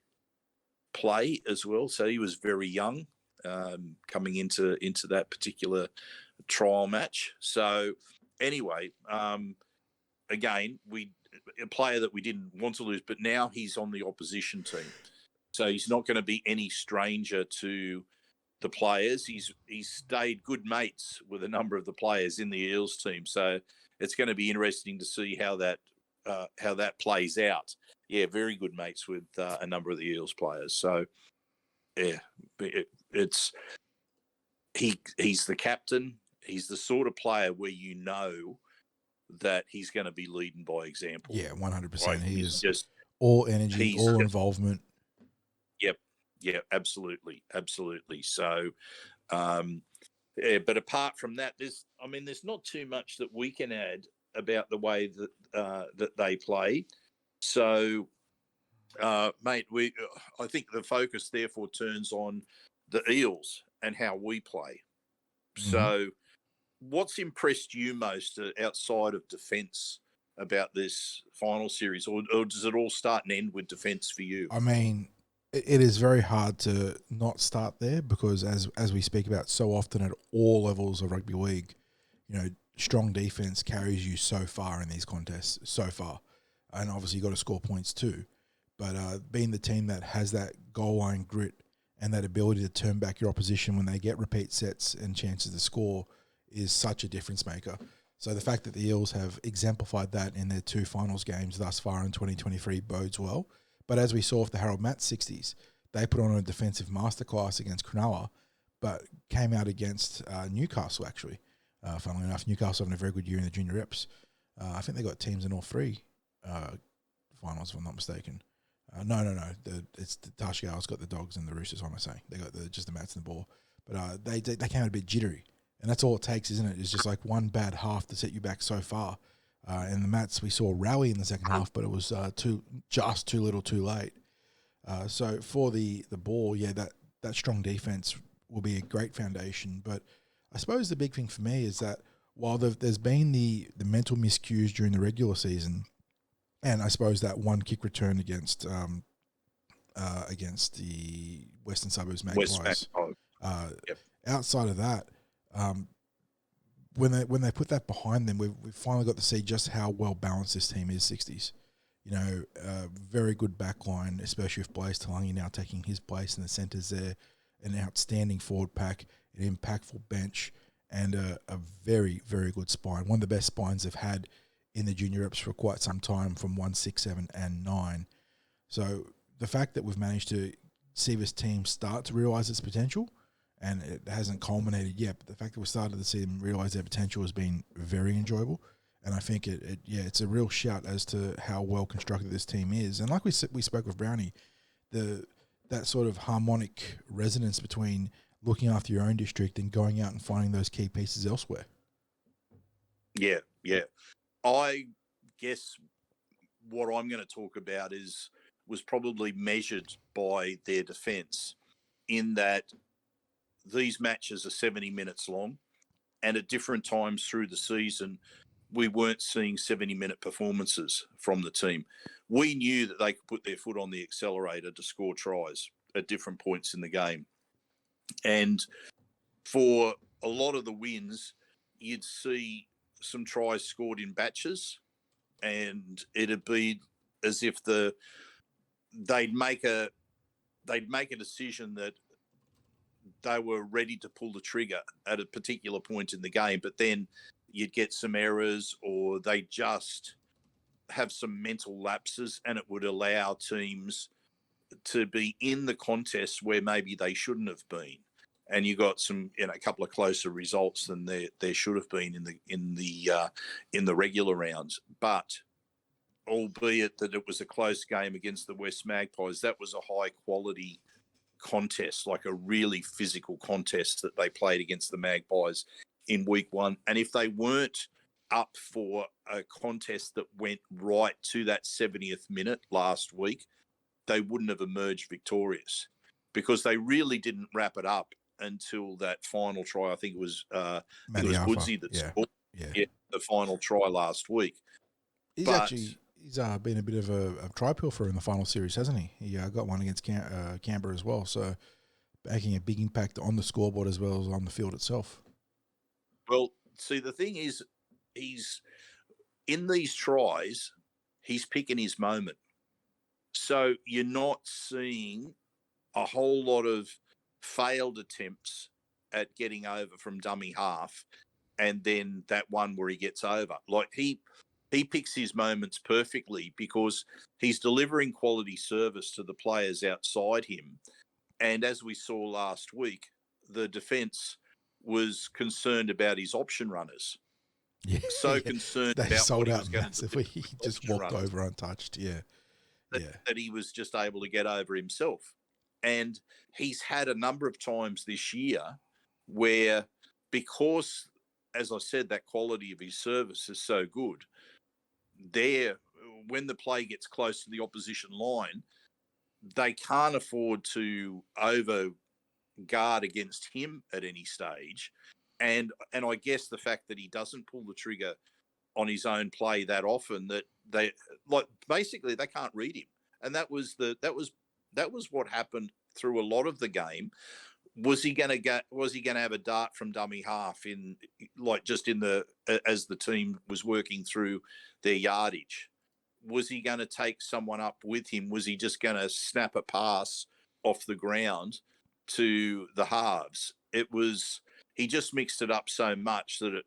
play as well. So he was very young coming into that particular trial match. So anyway, again, a player that we didn't want to lose, but now he's on the opposition team. So he's not going to be any stranger to the players. He's stayed good mates with a number of the players in the Eels team. So it's going to be interesting to see how that plays out. Yeah, very good mates with a number of the Eels players. So yeah, he's the captain. He's the sort of player where you know that he's going to be leading by example. Yeah, 100%. Right? He is just all energy, all involvement. Yeah, absolutely. So, but apart from that, there's not too much that we can add about the way that they play. So, mate, I think the focus therefore turns on the Eels and how we play. Mm-hmm. So, what's impressed you most outside of defence about this final series, or does it all start and end with defence for you? I mean, it is very hard to not start there because as we speak about so often at all levels of rugby league, strong defence carries you so far in these contests, so far. And obviously you've got to score points too. But being the team that has that goal line grit and that ability to turn back your opposition when they get repeat sets and chances to score is such a difference maker. So the fact that the Eels have exemplified that in their 2 finals games thus far in 2023 bodes well. But as we saw with the Harold Matt 60s, they put on a defensive masterclass against Cronulla, but came out against Newcastle, actually. Funnily enough, Newcastle having a very good year in the junior reps. I think they got teams in all 3 finals, if I'm not mistaken. No. It's the Tasha Gale's got the Dogs and the Roosters, what am I saying? They got just the Mats and the ball. But they came out a bit jittery. And that's all it takes, isn't it? It's just like one bad half to set you back so far. And the Mats, we saw rally in the second half, but it was too little, too late. So for the ball, yeah, that strong defense will be a great foundation. But I suppose the big thing for me is that while there's been the mental miscues during the regular season, and I suppose that one kick return against the Western Suburbs Magpies, outside of that, when they put that behind them, we've finally got to see just how well balanced this team is. 60s, very good back line, especially with Blaze Talangi now taking his place in the centres there, an outstanding forward pack, an impactful bench, and a very, very good spine. One of the best spines they've had in the junior reps for quite some time from 1, 6, 7, and 9. So the fact that we've managed to see this team start to realise its potential, and it hasn't culminated yet, but the fact that we started to see them realise their potential has been very enjoyable. And I think it's a real shout as to how well constructed this team is. And like we spoke with Brownie, that sort of harmonic resonance between looking after your own district and going out and finding those key pieces elsewhere. Yeah. I guess what I'm going to talk about was probably measured by their defence, in that these matches are 70 minutes long, and at different times through the season, we weren't seeing 70-minute performances from the team. We knew that they could put their foot on the accelerator to score tries at different points in the game. And for a lot of the wins, you'd see some tries scored in batches, and it'd be as if they'd make a decision that they were ready to pull the trigger at a particular point in the game, but then you'd get some errors, or they just have some mental lapses, and it would allow teams to be in the contest where maybe they shouldn't have been. And you got a couple of closer results than there should have been in the regular rounds. But albeit that it was a close game against the West Magpies, that was a high quality contest, like a really physical contest that they played against the Magpies in week 1. And if they weren't up for a contest that went right to that 70th minute last week, they wouldn't have emerged victorious, because they really didn't wrap it up until that final try. I think it was Woodsy that scored the final try last week. He's been a bit of a try pilfer in the final series, hasn't he? He got one against Canberra as well, so making a big impact on the scoreboard as well as on the field itself. Well, see, the thing is, he's in these tries, he's picking his moment. So you're not seeing a whole lot of failed attempts at getting over from dummy half, and then that one where he gets over. Like he picks his moments perfectly, because he's delivering quality service to the players outside him. And as we saw last week, the defence was concerned about his option runners. Yeah, so concerned they about sold what out massively. He just walked over untouched. That he was just able to get over himself. And he's had a number of times this year where, because, as I said, that quality of his service is so good, when the play gets close to the opposition line, they can't afford to over guard against him at any stage. And I guess the fact that he doesn't pull the trigger on his own play that often, that they basically they can't read him. And that was what happened through a lot of the game. Was he going to have a dart from dummy half as the team was working through their yardage? Was he going to take someone up with him? Was he just going to snap a pass off the ground to the halves? He just mixed it up so much that it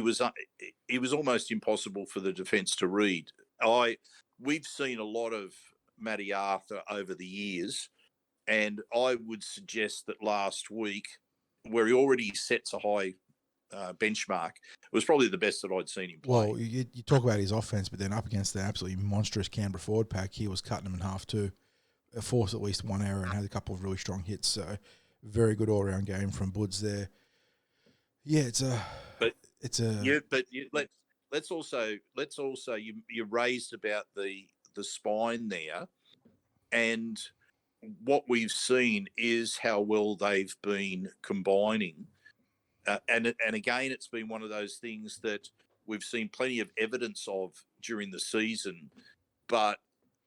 was almost impossible for the defence to read. We've seen a lot of Matty Arthur over the years, and I would suggest that last week, where he already sets a high benchmark, it was probably the best that I'd seen him play. Well, you talk about his offense, but then up against the absolutely monstrous Canberra forward pack, he was cutting them in half too. Forced at least one error and had a couple of really strong hits. So very good all-round game from Buds there. Yeah, let's also you raised about the spine there, and what we've seen is how well they've been combining, and again, it's been one of those things that we've seen plenty of evidence of during the season, but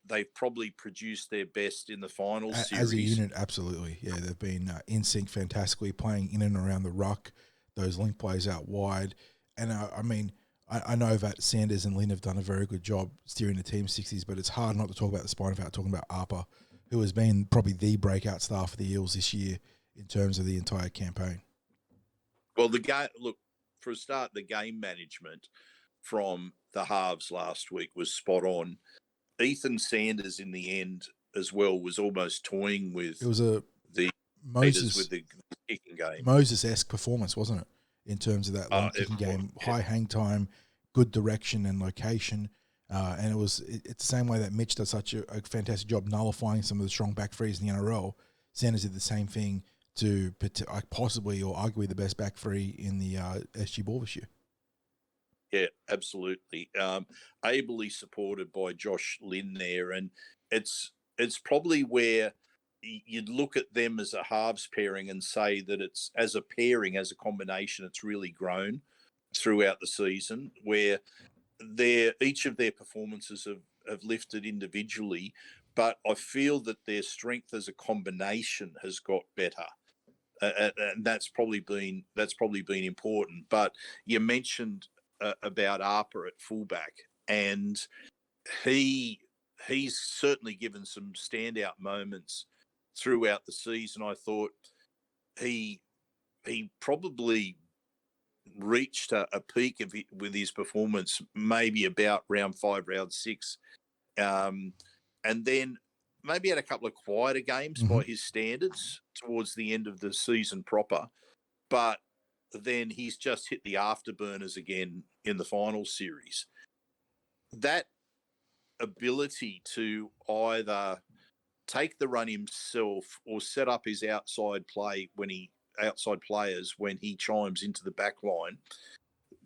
they've probably produced their best in the final series. As a unit, absolutely. Yeah, they've been in sync fantastically, playing in and around the ruck, those link plays out wide. And I know that Sanders and Lynn have done a very good job steering the team 60s, but it's hard not to talk about the spine without talking about Arpa, who has been probably the breakout star for the Eels this year in terms of the entire campaign. Well, for a start, the game management from the halves last week was spot on. Ethan Sanders in the end as well was almost toying with the kicking game. Moses-esque performance, wasn't it? In terms of that long kicking game, high hang time, good direction and location. And it's the same way that Mitch does such a fantastic job nullifying some of the strong back frees in the NRL. Sanders did the same thing to possibly or arguably the best back free in the SG Ball this year. Yeah, absolutely. Ably supported by Josh Lynn there, and it's probably where you'd look at them as a halves pairing and say that it's as a pairing, as a combination, it's really grown throughout the season, where each of their performances have lifted individually, but I feel that their strength as a combination has got better. And that's probably been important. But you mentioned about Arpa at fullback, and he's certainly given some standout moments throughout the season. I thought he probably reached a peak with his performance maybe about round 5, round 6, and then maybe had a couple of quieter games by his standards towards the end of the season proper, but then he's just hit the afterburners again in the final series. That ability to either take the run himself or set up his outside players when he chimes into the back line.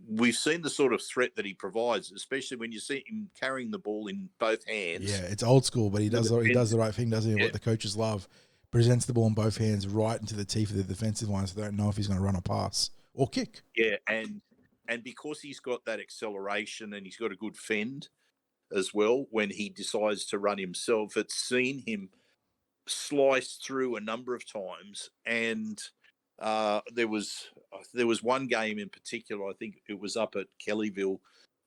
We've seen the sort of threat that he provides, especially when you see him carrying the ball in both hands. Yeah, it's old school, but he does the right thing, doesn't he? Yeah. What the coaches love. Presents the ball in both hands right into the teeth of the defensive line, so they don't know if he's going to run a pass or kick. Yeah, and because he's got that acceleration and he's got a good fend as well, when he decides to run himself, it's seen him slice through a number of times. And there was one game in particular, I think it was up at Kellyville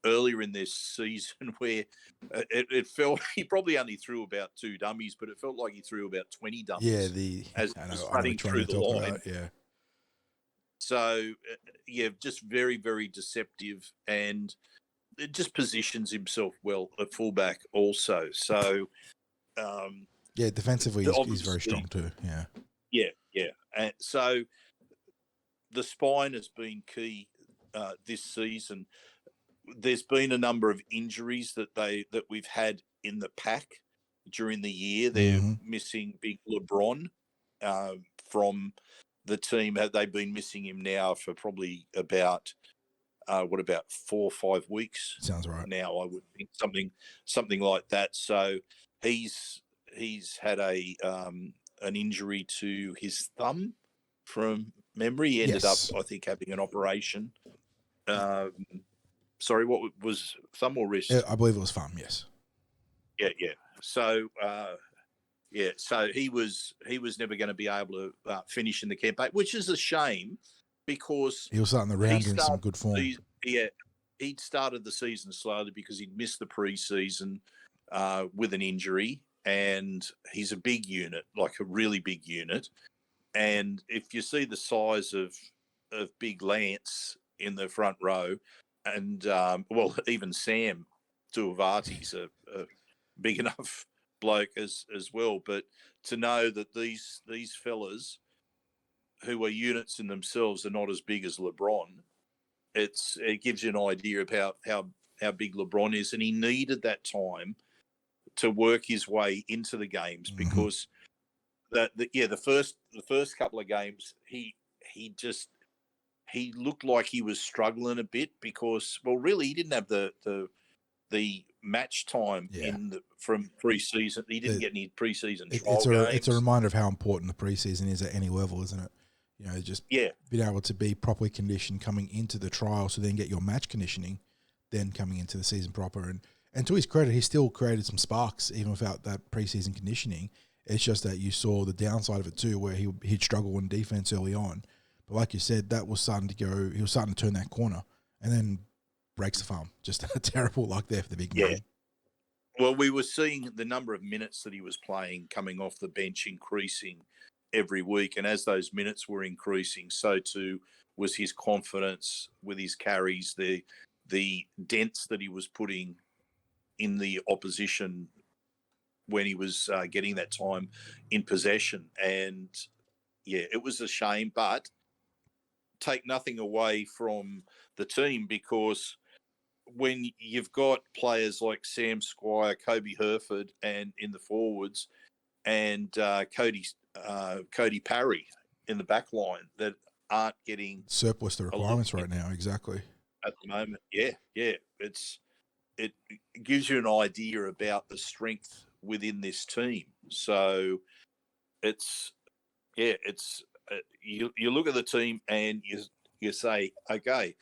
earlier in this season, where it felt he probably only threw about 2 dummies, but it felt like he threw about 20 dummies. Yeah, as running through the line. Yeah. So, just very, very deceptive, and it just positions himself well at fullback also. So, defensively he's very strong too. Yeah. Yeah. And so the spine has been key this season. There's been a number of injuries that we've had in the pack during the year. They're missing Big LeBron from the team. They've been missing him now for probably about 4 or 5 weeks. Sounds right. Now I would think something like that. So he's had an injury to his thumb from memory. He ended up, I think, having an operation. Sorry, what was thumb or wrist? I believe it was thumb. Yes. Yeah. So, so he was never going to be able to finish in the campaign, which is a shame because he was starting the round in some good form. He'd started the season slowly because he'd missed the preseason with an injury, and he's a big unit, like a really big unit. And if you see the size of Big Lance in the front row, and even Sam Tuivati's a big enough bloke as well. But to know that these fellas who are units in themselves are not as big as LeBron, it gives you an idea about how big LeBron is, and he needed that time to work his way into the games because the first couple of games he looked like he was struggling a bit because, really, he didn't have the match time from preseason. He didn't get any preseason trial games. It's a reminder of how important the preseason is at any level, isn't it? Being able to be properly conditioned coming into the trial, so then get your match conditioning, then coming into the season proper. And to his credit, he still created some sparks even without that preseason conditioning. It's just that you saw the downside of it too, where he'd struggle in defense early on. But like you said, that was starting to go. He was starting to turn that corner, and then breaks the farm. Just a terrible luck there for the big man. Well, we were seeing the number of minutes that he was playing coming off the bench increasing every week, and as those minutes were increasing, so too was his confidence with his carries, the dents that he was putting in the opposition when he was getting that time in possession. And it was a shame, but take nothing away from the team, because when you've got players like Sam Squire, Kobe Herford, and in the forwards, and Cody Parry in the back line that aren't getting surplus to requirements right now, exactly. At the moment, it gives you an idea about the strength within this team. So you look at the team and you say, okay,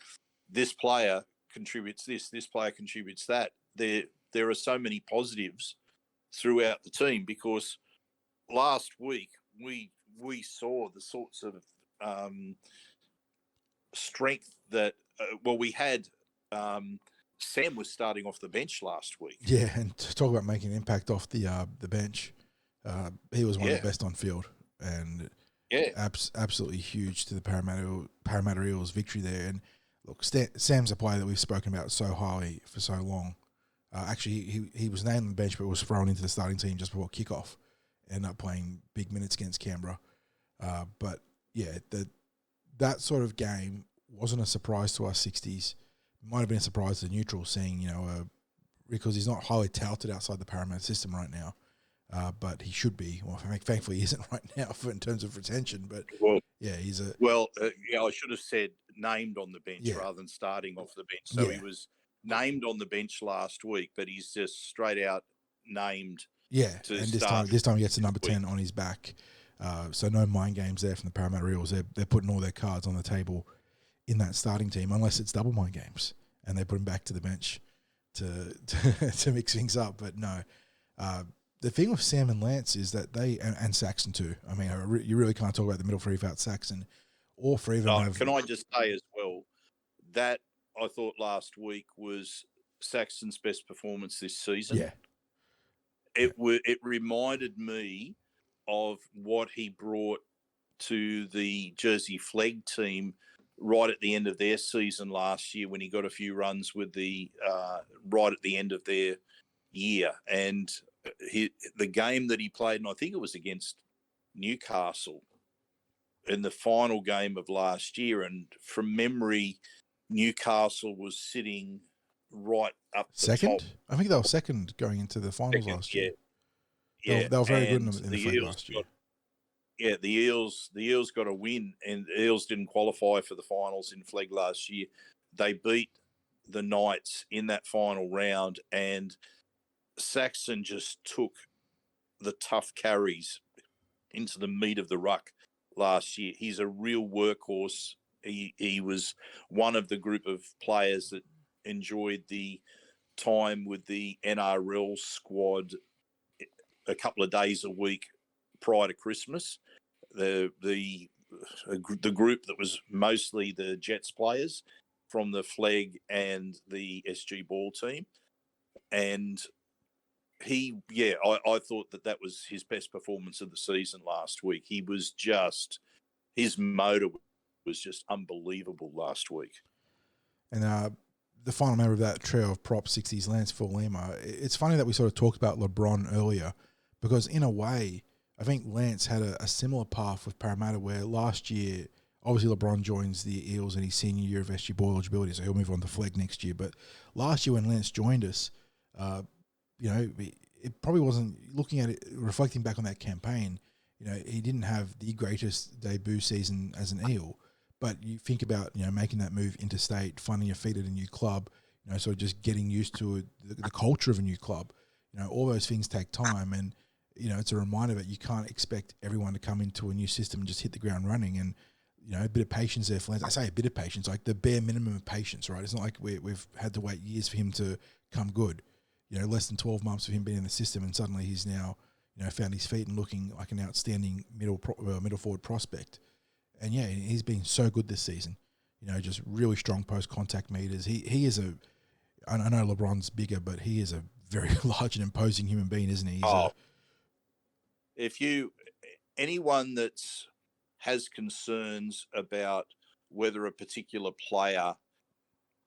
this player contributes this player contributes that. There are so many positives throughout the team, because last week we saw the sorts of strength that we had. Sam was starting off the bench last week. Yeah, and to talk about making an impact off the bench, he was one of the best on field, and absolutely huge to the Parramatta Eels victory there. And look, Sam's a player that we've spoken about so highly for so long. Actually, he was named on the bench, but was thrown into the starting team just before kickoff. Ended up playing big minutes against Canberra. But that sort of game wasn't a surprise to us 60s. Might have been a surprise to the neutral, seeing, because he's not highly touted outside the Parramatta system right now. but he should be. Well, thankfully he isn't right now in terms of retention. But Well, yeah, he's a I should have said named on the bench rather than starting off the bench. So he was named on the bench last week, but he's just straight out named. Yeah, and this time he gets a number 10 on his back. So no mind games there from the Parramatta Eels. They're putting all their cards on the table in that starting team, unless it's double mind games, and they put him back to the bench to mix things up. But no, the thing with Sam and Lance is that and Saxon too. I mean, you really can't talk about the middle three without Saxon. All three of them Can I just say as well that I thought last week was Saxon's best performance this season. Yeah. It reminded me of what he brought to the Jersey Flegg team right at the end of their season last year when he got a few runs with the right at the end of their year. And the game that he played, and I think it was against Newcastle in the final game of last year, and from memory, Newcastle was sitting right up second. the top. I think they were second going into the finals last year. Yeah, they were very good in the Flegg last year. The Eels got a win, and the Eels didn't qualify for the finals in Flegg last year. They beat the Knights in that final round, and Saxon just took the tough carries into the meat of the ruck last year. He's a real workhorse. He was one of the group of players that enjoyed the time with the NRL squad a couple of days a week prior to Christmas. The group that was mostly the Jets players from the Flegg and the SG ball team. And I thought that was his best performance of the season last week. His motor was just unbelievable last week. And the final member of that trio of prop 60s, Lance Lima. It's funny that we sort of talked about LeBron earlier, because in a way, I think Lance had a similar path with Parramatta, where last year, obviously LeBron joins the Eels in his senior year of SG ball eligibility, so he'll move on to Flegg next year. But last year when Lance joined us, it probably wasn't, looking at it, reflecting back on that campaign, he didn't have the greatest debut season as an Eel. But you think about, making that move interstate, finding your feet at a new club, sort of just getting used to the culture of a new club. All those things take time, and it's a reminder that you can't expect everyone to come into a new system and just hit the ground running. And a bit of patience there for Lance. I say a bit of patience, like the bare minimum of patience, right? It's not like we've had to wait years for him to come good. Less than 12 months of him being in the system, and suddenly he's now, found his feet and looking like an outstanding middle forward prospect. And yeah, he's been so good this season. Just really strong post contact meters. He is I know LeBron's bigger, but he is a very large and imposing human being, isn't he? Anyone that has concerns about whether a particular player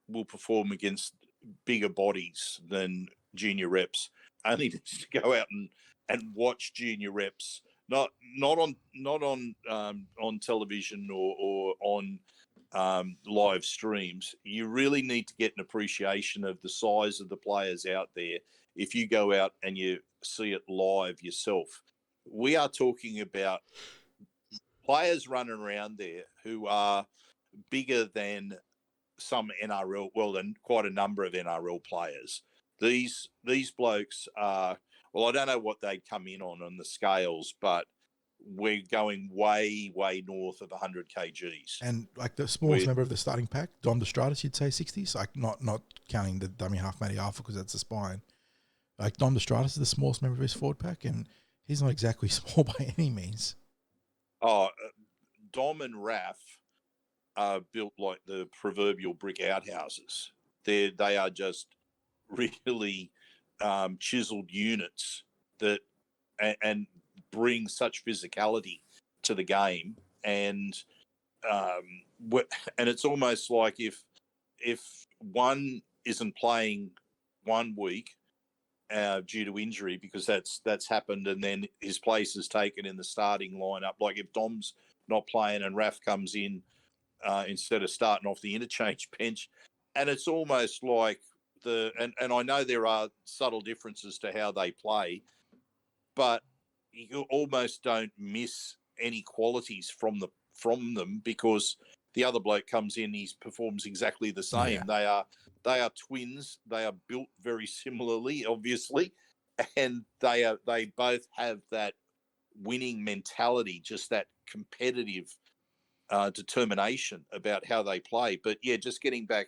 will perform against bigger bodies than junior reps, only needs to go out and watch junior reps. Not on television or on live streams. You really need to get an appreciation of the size of the players out there if you go out and you see it live yourself. We are talking about players running around there who are bigger than some NRL, and quite a number of NRL players. These blokes are, well, I don't know what they'd come in on the scales, but we're going way, way north of 100 kgs. And like the smallest member of the starting pack, Dom Destratus, you'd say 60s, like not counting the dummy half Matty Alpha because that's the spine. Like Dom Destratus is the smallest member of his forward pack, and he's not exactly small by any means. Dom and Raph are built like the proverbial brick outhouses. They are just really chiseled units that and bring such physicality to the game, and it's almost like if one isn't playing one week due to injury, because that's happened, and then his place is taken in the starting lineup. Like if Dom's not playing and Raph comes in instead of starting off the interchange bench, and it's almost like and I know there are subtle differences to how they play, but you almost don't miss any qualities from them because the other bloke comes in, he performs exactly the same. Yeah. They are twins. They are built very similarly, obviously, and they both have that winning mentality, just that competitive determination about how they play. But yeah, just getting back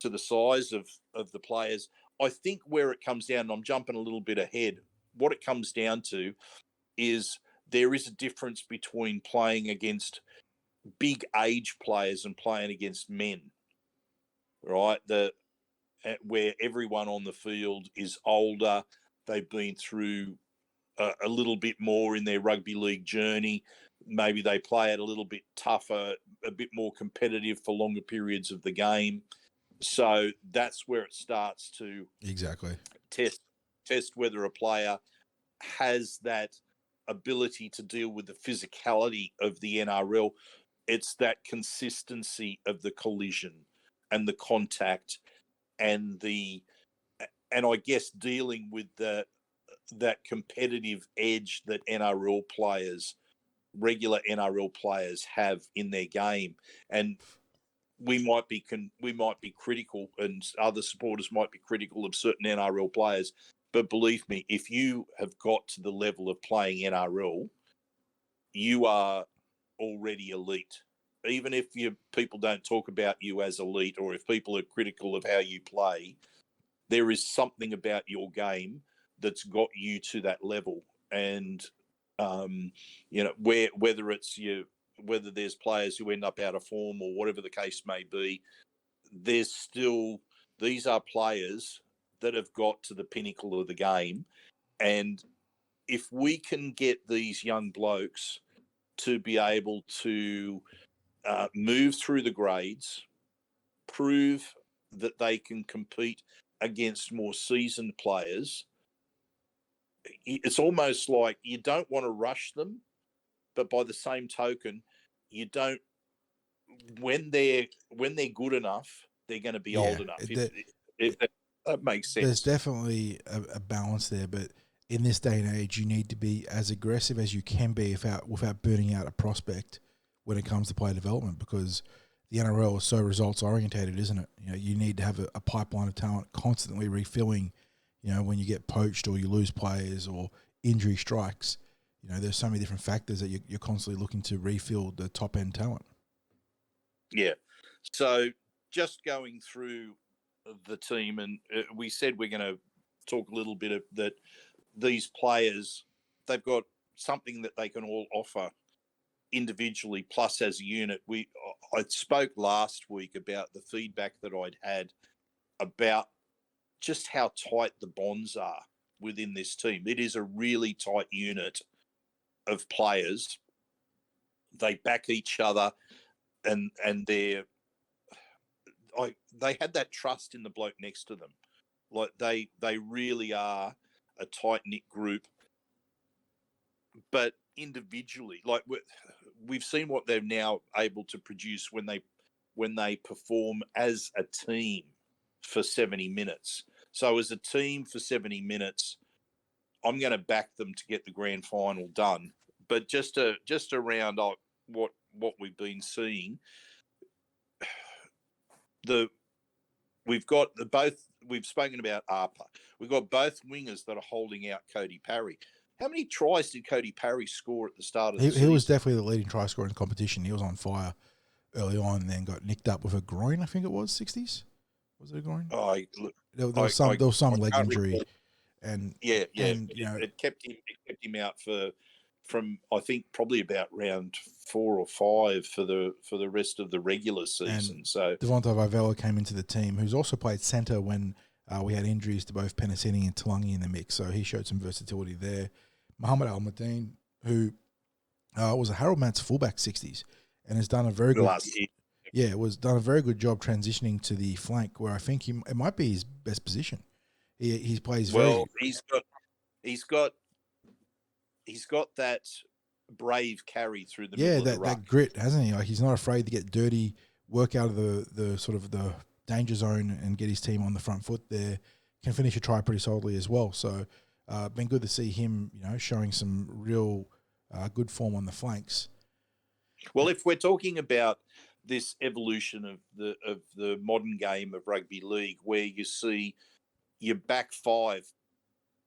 to the size of the players, I think where it comes down, and I'm jumping a little bit ahead, what it comes down to is there is a difference between playing against big age players and playing against men, right? Where everyone on the field is older, they've been through a little bit more in their rugby league journey. Maybe they play it a little bit tougher, a bit more competitive for longer periods of the game. So that's where it starts to Exactly. test whether a player has that ability to deal with the physicality of the NRL. It's that consistency of the collision and the contact and I guess dealing with that competitive edge that regular NRL players have in their game. And we might be critical, and other supporters might be critical of certain NRL players. But believe me, if you have got to the level of playing NRL, you are already elite. Even if people don't talk about you as elite, or if people are critical of how you play, there is something about your game that's got you to that level. And whether there's players who end up out of form or whatever the case may be, these are players that have got to the pinnacle of the game. And if we can get these young blokes to be able to move through the grades, prove that they can compete against more seasoned players, it's almost like you don't want to rush them, but by the same token, you don't. When they're good enough, they're going to be old enough. If that makes sense. There's definitely a balance there, but in this day and age, you need to be as aggressive as you can be without burning out a prospect when it comes to player development, because the NRL is so results orientated, isn't it? You need to have a pipeline of talent constantly refilling. When you get poached or you lose players or injury strikes, there's so many different factors that you're constantly looking to refill the top end talent. Yeah. So just going through the team, and we said we're going to talk a little bit of that. These players, they've got something that they can all offer individually plus as a unit. I spoke last week about the feedback that I'd had about just how tight the bonds are within this team. It is a really tight unit of players. They back each other, and they had that trust in the bloke next to them. Like they really are a tight-knit group. But individually, like we've seen what they're now able to produce when they perform as a team for 70 minutes. So as a team for 70 minutes, I'm going to back them to get the grand final done. But just to round up what we've been seeing, we've spoken about Arpa. We've got both wingers that are holding out Cody Parry. How many tries did Cody Parry score at the start of the season? He was definitely the leading try scorer in the competition. He was on fire early on, and then got nicked up with a groin. I think it was 60s. Was it a groin? There was some leg injury, recall. And it kept him out from I think probably about round 4 or 5 for the rest of the regular season. And so Devonta Vivella came into the team, who's also played centre when we had injuries to both Penasini and Talangi in the mix. So he showed some versatility there. Muhammad Al-Madeen, who was a Harold Mats fullback 60s and has done a very good done a very good job transitioning to the flank, where I think it might be his best position. He plays he's got that brave carry through the middle of the ruck. That grit, hasn't he? Like, he's not afraid to get dirty, work out of the sort of the danger zone and get his team on the front foot there. Can finish a try pretty solidly as well. So Been good to see him, showing some real good form on the flanks. Well, if we're talking about this evolution of the modern game of rugby league, where you see your back five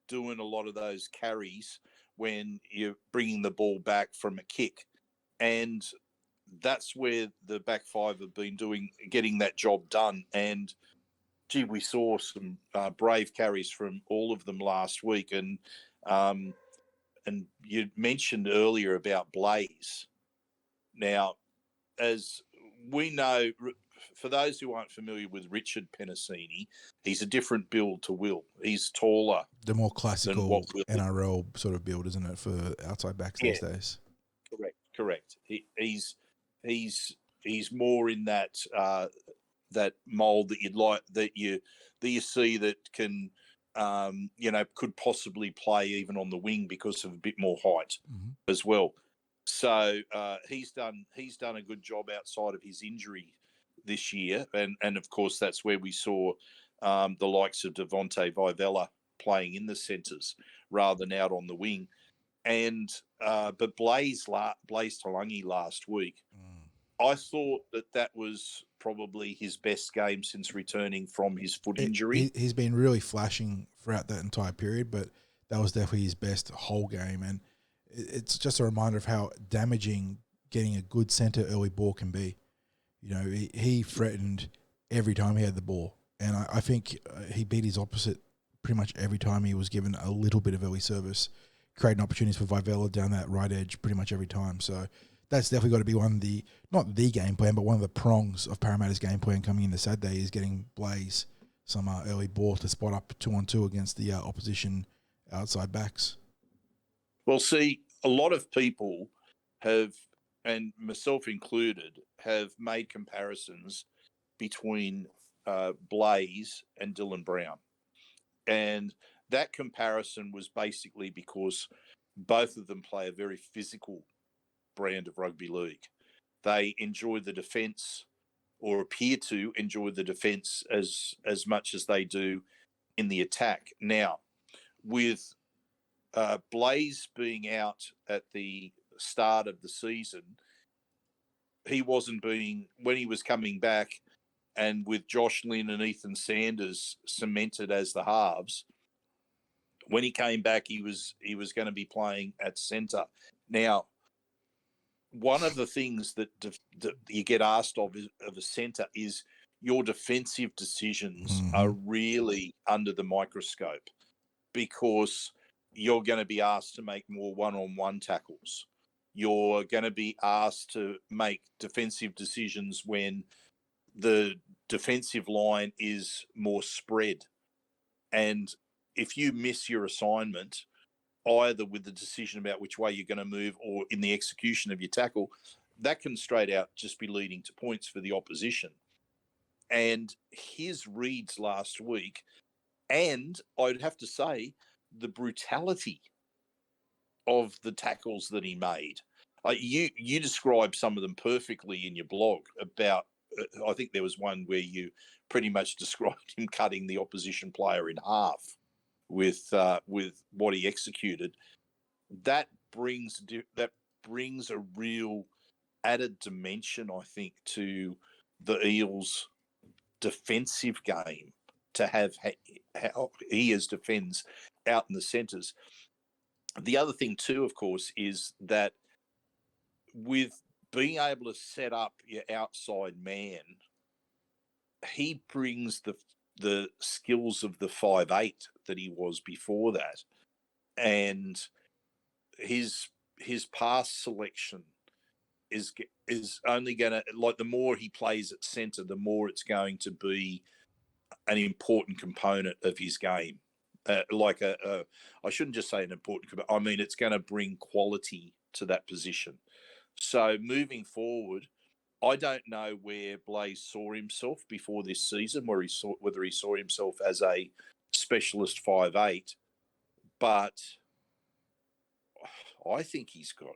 doing a lot of those carries when you're bringing the ball back from a kick, and that's where the back five have been getting that job done. And gee, we saw some brave carries from all of them last week. And you mentioned earlier about Blaze. Now, as we know, for those who aren't familiar with Richard Penasini, he's a different build to Will. He's taller. The more classical NRL sort of build, isn't it, for outside backs these days? Correct. He's more in that that mold that you'd like, that you see that can could possibly play even on the wing because of a bit more height as well. So he's done a good job outside of his injury this year, and of course that's where we saw the likes of Devonte Vivella playing in the centres rather than out on the wing. And but Blaze Talangi last week, I thought that was probably his best game since returning from his foot injury. He's been really flashing throughout that entire period, but that was definitely his best whole game. And it's just a reminder of how damaging getting a good centre early ball can be. He threatened every time he had the ball. And I think he beat his opposite pretty much every time he was given a little bit of early service, creating opportunities for Vivella down that right edge pretty much every time. So that's definitely got to be one of the, not the game plan, but one of the prongs of Parramatta's game plan coming into Saturday is getting Blaze some early ball to spot up 2-on-2 against the opposition outside backs. Well, see, a lot of people have, and myself included, have made comparisons between Blaze and Dylan Brown. And that comparison was basically because both of them play a very physical brand of rugby league. They enjoy the defence, or appear to enjoy the defence as much as they do in the attack. Now, with Blaze being out at the start of the season, he wasn't being, when he was coming back, and with Josh Lynn and Ethan Sanders cemented as the halves, when he came back, he was going to be playing at centre. Now, one of the things that you get asked of a centre is your defensive decisions are really under the microscope, because you're going to be asked to make more one-on-one tackles. You're going to be asked to make defensive decisions when the defensive line is more spread. And if you miss your assignment, either with the decision about which way you're going to move or in the execution of your tackle, that can straight out just be leading to points for the opposition. And his reads last week, and I'd have to say the brutality of the tackles that he made. You described some of them perfectly in your blog about, I think there was one where you pretty much described him cutting the opposition player in half with what he executed. That brings a real added dimension, I think, to the Eels' defensive game, to have how he defends out in the centres. The other thing too, of course, is that with being able to set up your outside man, he brings the skills of the 5'8" that he was before that, and his pass selection is only going to, like, the more he plays at centre, the more it's going to be an important component of his game. I shouldn't just say an important component. I mean, it's going to bring quality to that position. So moving forward, I don't know where Blaze saw himself before this season, whether he saw himself as a specialist 5'8", but I think he's got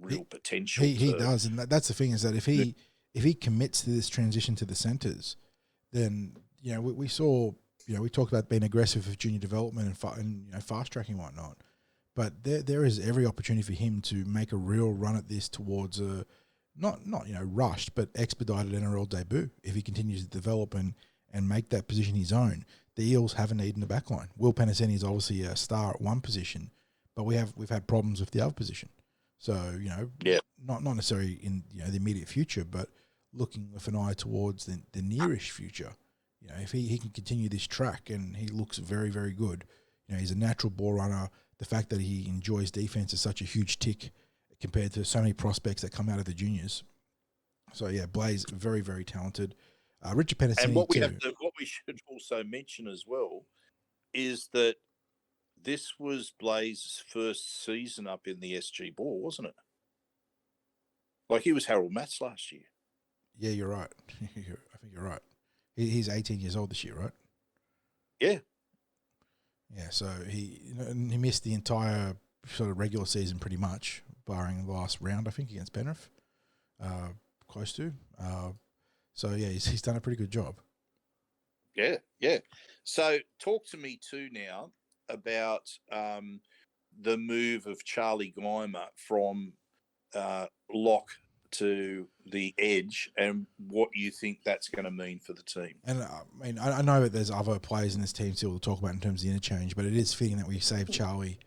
real potential. He does, and that's the thing, is that if he commits to this transition to the centres, then we saw we talked about being aggressive with junior development and fast tracking and whatnot. But there is every opportunity for him to make a real run at this towards a not rushed but expedited NRL debut if he continues to develop and make that position his own. The Eels have a need in the back line. Will Penasini is obviously a star at one position, but we've had problems with the other position. So not necessarily in the immediate future, but looking with an eye towards the nearish future. If he can continue this track, and he looks very, very good. He's a natural ball runner. The fact that he enjoys defense is such a huge tick compared to so many prospects that come out of the juniors. So Blaze, very, very talented. Richard Penasini, and what we should also mention as well is that this was Blaze's first season up in the SG Ball, wasn't it? Like, he was Harold Matts last year. Yeah, you're right. I think you're right. He's 18 years old this year, right? Yeah. Yeah, so he missed the entire sort of regular season pretty much, barring the last round, I think, against Penrith. Close to. So, he's done a pretty good job. Yeah. So talk to me too now about the move of Charlie Geimer from lock to the edge, and what you think that's going to mean for the team. And I know that there's other players in this team still to talk about in terms of the interchange, but it is fitting that we save Charlie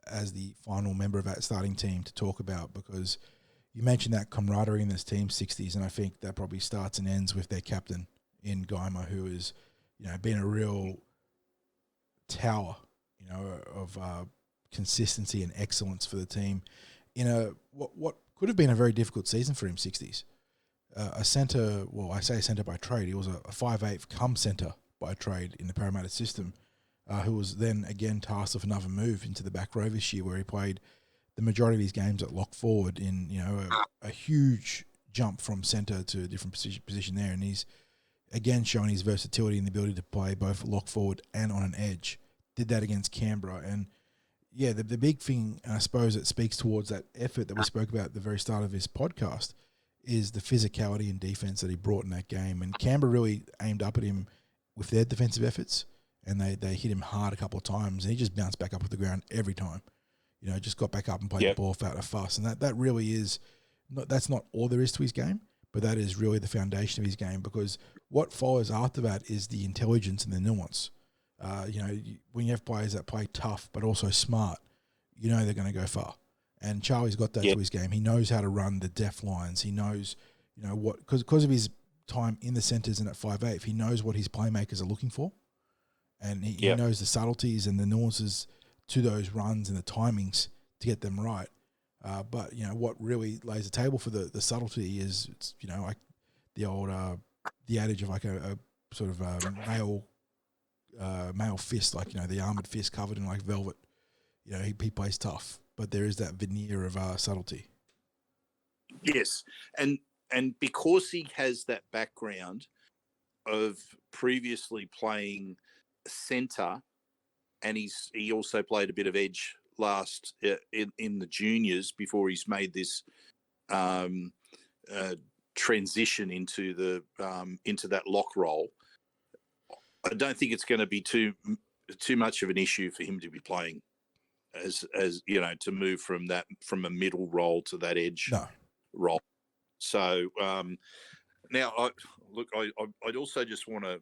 as the final member of that starting team to talk about, because you mentioned that camaraderie in this team, 60s, and I think that probably starts and ends with their captain in Geimer, who is, been a real tower, of consistency and excellence for the team in a what could have been a very difficult season for him, 60s. A centre, well, I say centre by trade. He was a 5'8" come centre by trade in the Parramatta system, who was then again tasked with another move into the back row this year, where he played the majority of his games at lock forward in a huge jump from centre to a different position there, and he's again showing his versatility and the ability to play both lock forward and on an edge. Did that against Canberra, and the big thing, and I suppose it speaks towards that effort that we spoke about at the very start of this podcast, is the physicality and defense that he brought in that game. And Canberra really aimed up at him with their defensive efforts, and they hit him hard a couple of times, and he just bounced back up off the ground every time. Just got back up and played the ball without a fuss. And that really is, that's not all there is to his game, but that is really the foundation of his game, because what follows after that is the intelligence and the nuance. When you have players that play tough but also smart, they're going to go far. And Charlie's got that to his game. He knows how to run the def lines. He knows, because of his time in the centres and at 5'8", he knows what his playmakers are looking for. And he knows the subtleties and the nuances to those runs and the timings to get them right. But, what really lays the table for the subtlety is, it's, like the old, the adage of like a sort of male fist, like, the armoured fist covered in like velvet. He plays tough, but there is that veneer of subtlety. Yes, and because he has that background of previously playing centre, and he also played a bit of edge last in the juniors before he's made this transition into that lock role. I don't think it's going to be too much of an issue for him to be playing as to move from a middle role to that edge role. So now I'd also just want to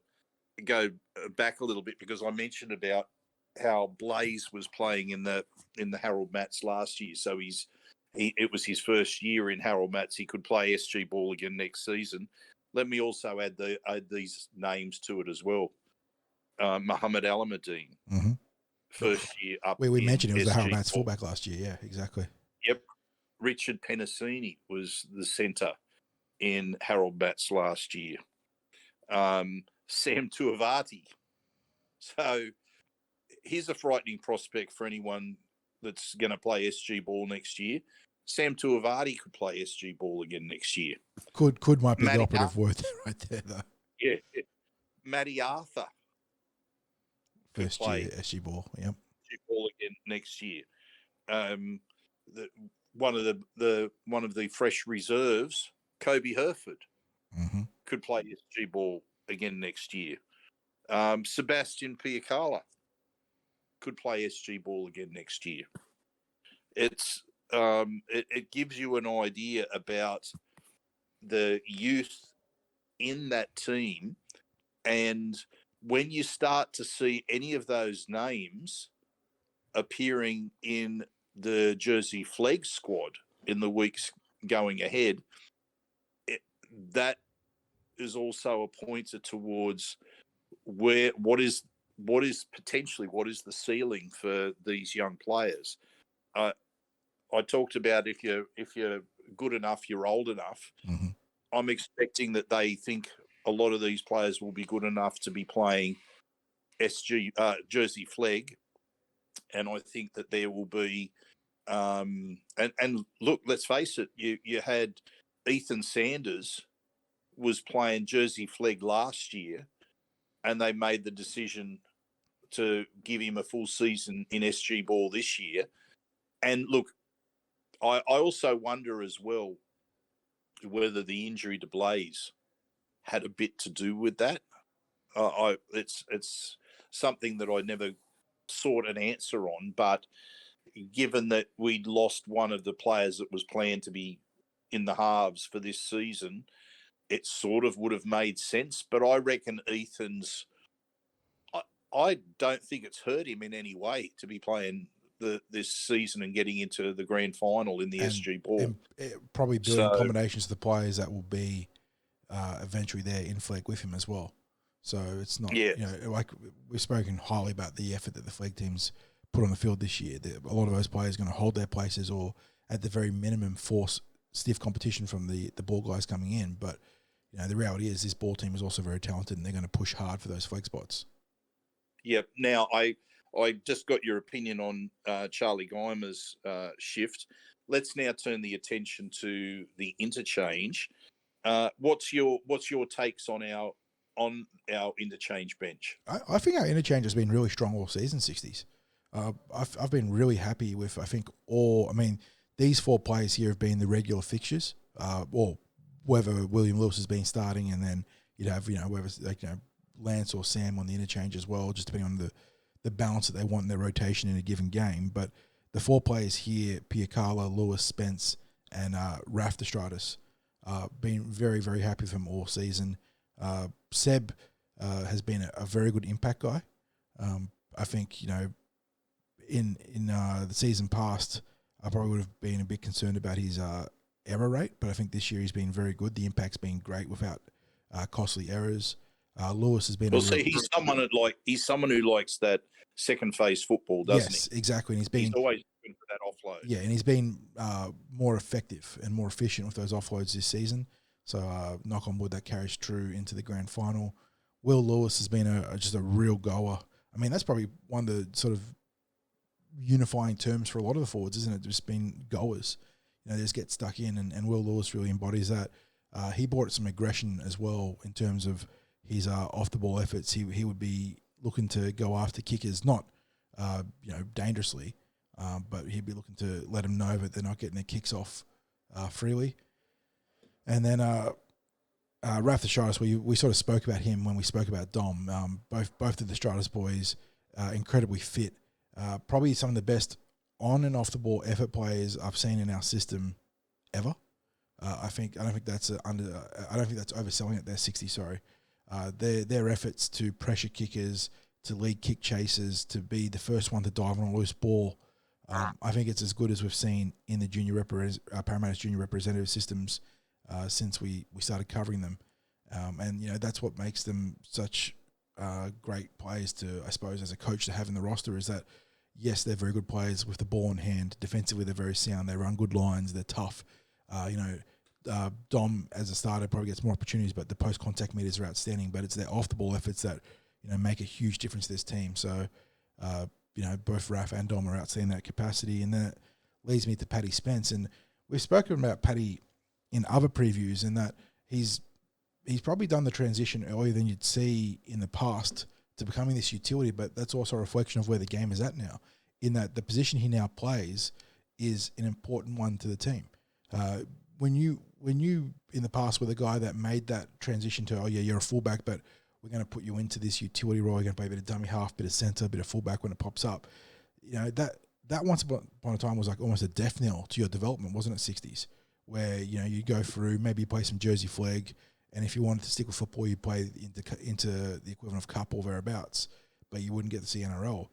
go back a little bit, because I mentioned about how Blaze was playing in the Harold Matts last year. So it was his first year in Harold Matts. He could play SG ball again next season. Let me also add these names to it as well. Muhammad Alamuddin, first year up. We mentioned it was SG the Harold Matts ball. fullback last year. Yeah, exactly. Yep. Richard Penasini was the centre in Harold Matts last year. Sam Tuivati. So here's a frightening prospect for anyone that's going to play SG ball next year. Sam Tuivati could play SG ball again next year. Could might be the operative word right there, though. Yeah. Matty Arthur. First year SG ball, yep. SG ball again next year. One of the fresh reserves, Kobe Herford, could play SG ball again next year. Sebastian Piacala could play SG ball again next year. It gives you an idea about the youth in that team, and when you start to see any of those names appearing in the Jersey Flegg squad in the weeks going ahead, that is also a pointer towards what is the ceiling for these young players. I talked about if you're good enough, you're old enough. Mm-hmm. I'm expecting that they think a lot of these players will be good enough to be playing Jersey Flegg, and I think that there will be. And look, let's face it. You had Ethan Sanders was playing Jersey Flegg last year, and they made the decision to give him a full season in SG ball this year. And look, I also wonder as well whether the injury to Blaze had a bit to do with that. It's something that I never sought an answer on, but given that we'd lost one of the players that was planned to be in the halves for this season, it sort of would have made sense. But I reckon Ethan's, I don't think it's hurt him in any way to be playing this season and getting into the grand final in the SG ball. And probably building combinations of the players that will be eventually there in Flegg with him as well. So it's not, like we've spoken highly about the effort that the Flegg teams put on the field this year. A lot of those players are going to hold their places or at the very minimum force stiff competition from the ball guys coming in. But, the reality is this ball team is also very talented and they're going to push hard for those Flegg spots. Yep. Now, I just got your opinion on Charlie Geimer's shift. Let's now turn the attention to the interchange. What's your takes on our interchange bench? I think our interchange has been really strong all season, 60s. I've been really happy with, these four players here have been the regular fixtures, or whether William Lewis has been starting, and then you'd have, whether Lance or Sam on the interchange as well, just depending on the balance that they want in their rotation in a given game. But the four players here, Piacala, Lewis, Spence, and Raf Destratus, been very, very happy with them all season. Seb has been a very good impact guy. I think, in the season past, I probably would have been a bit concerned about his error rate, but I think this year he's been very good. The impact's been great without costly errors. Lewis has been. Well, he's someone who likes that second phase football, doesn't he? Yes, exactly. And he's always looking for that offload. Yeah, and he's been more effective and more efficient with those offloads this season. So knock on wood, that carries true into the grand final. Will Lewis has been just a real goer. That's probably one of the sort of unifying terms for a lot of the forwards, isn't it? Just been goers. They just get stuck in, and Will Lewis really embodies that. He brought some aggression as well in terms of his off-the-ball efforts. He would be looking to go after kickers, not dangerously, but he'd be looking to let them know that they're not getting their kicks off freely. And then Raf Destratus, we sort of spoke about him when we spoke about Dom. Both of the Destratus boys, incredibly fit. Probably some of the best on and off the ball effort players I've seen in our system ever. I don't think that's overselling it there, 60, sorry. Their efforts to pressure kickers, to lead kick chasers, to be the first one to dive on a loose ball, I think it's as good as we've seen in the Parramatta's junior representative systems since we started covering them. And that's what makes them such great players to, I suppose, as a coach to have in the roster, is that yes, they're very good players with the ball in hand. Defensively, they're very sound. They run good lines. They're tough. Dom, as a starter, probably gets more opportunities, but the post-contact meters are outstanding. But it's their off-the-ball efforts that, make a huge difference to this team. So, both Raf and Dom are outstanding in that capacity. And then it leads me to Paddy Spence. And we've spoken about Paddy in other previews, and that he's probably done the transition earlier than you'd see in the past to becoming this utility, but that's also a reflection of where the game is at now, in that the position he now plays is an important one to the team. When you in the past were the guy that made that transition to, you're a fullback, but we're going to put you into this utility role. You're going to play a bit of dummy half, bit of centre, bit of fullback when it pops up. That once upon a time was like almost a death knell to your development, wasn't it? 60s, where you go through, maybe you play some Jersey Flegg, and if you wanted to stick with football, you play into the equivalent of cup or thereabouts, but you wouldn't get to see NRL.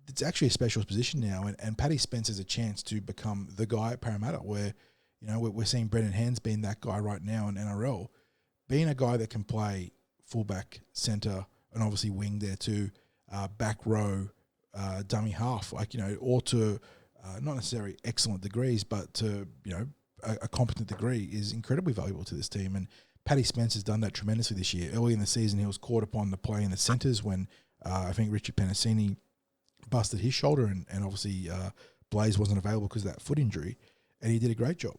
It's actually a specialist position now, and Paddy Spence has a chance to become the guy at Parramatta, where we're seeing Brendan Hands being that guy right now in NRL, being a guy that can play fullback, centre, and obviously wing there too, back row, dummy half, or to not necessarily excellent degrees, but to a competent degree is incredibly valuable to this team. And Paddy Spence has done that tremendously this year. Early in the season, he was caught upon the play in the centres when I think Richard Penasini busted his shoulder, and obviously Blaze wasn't available because of that foot injury, and he did a great job.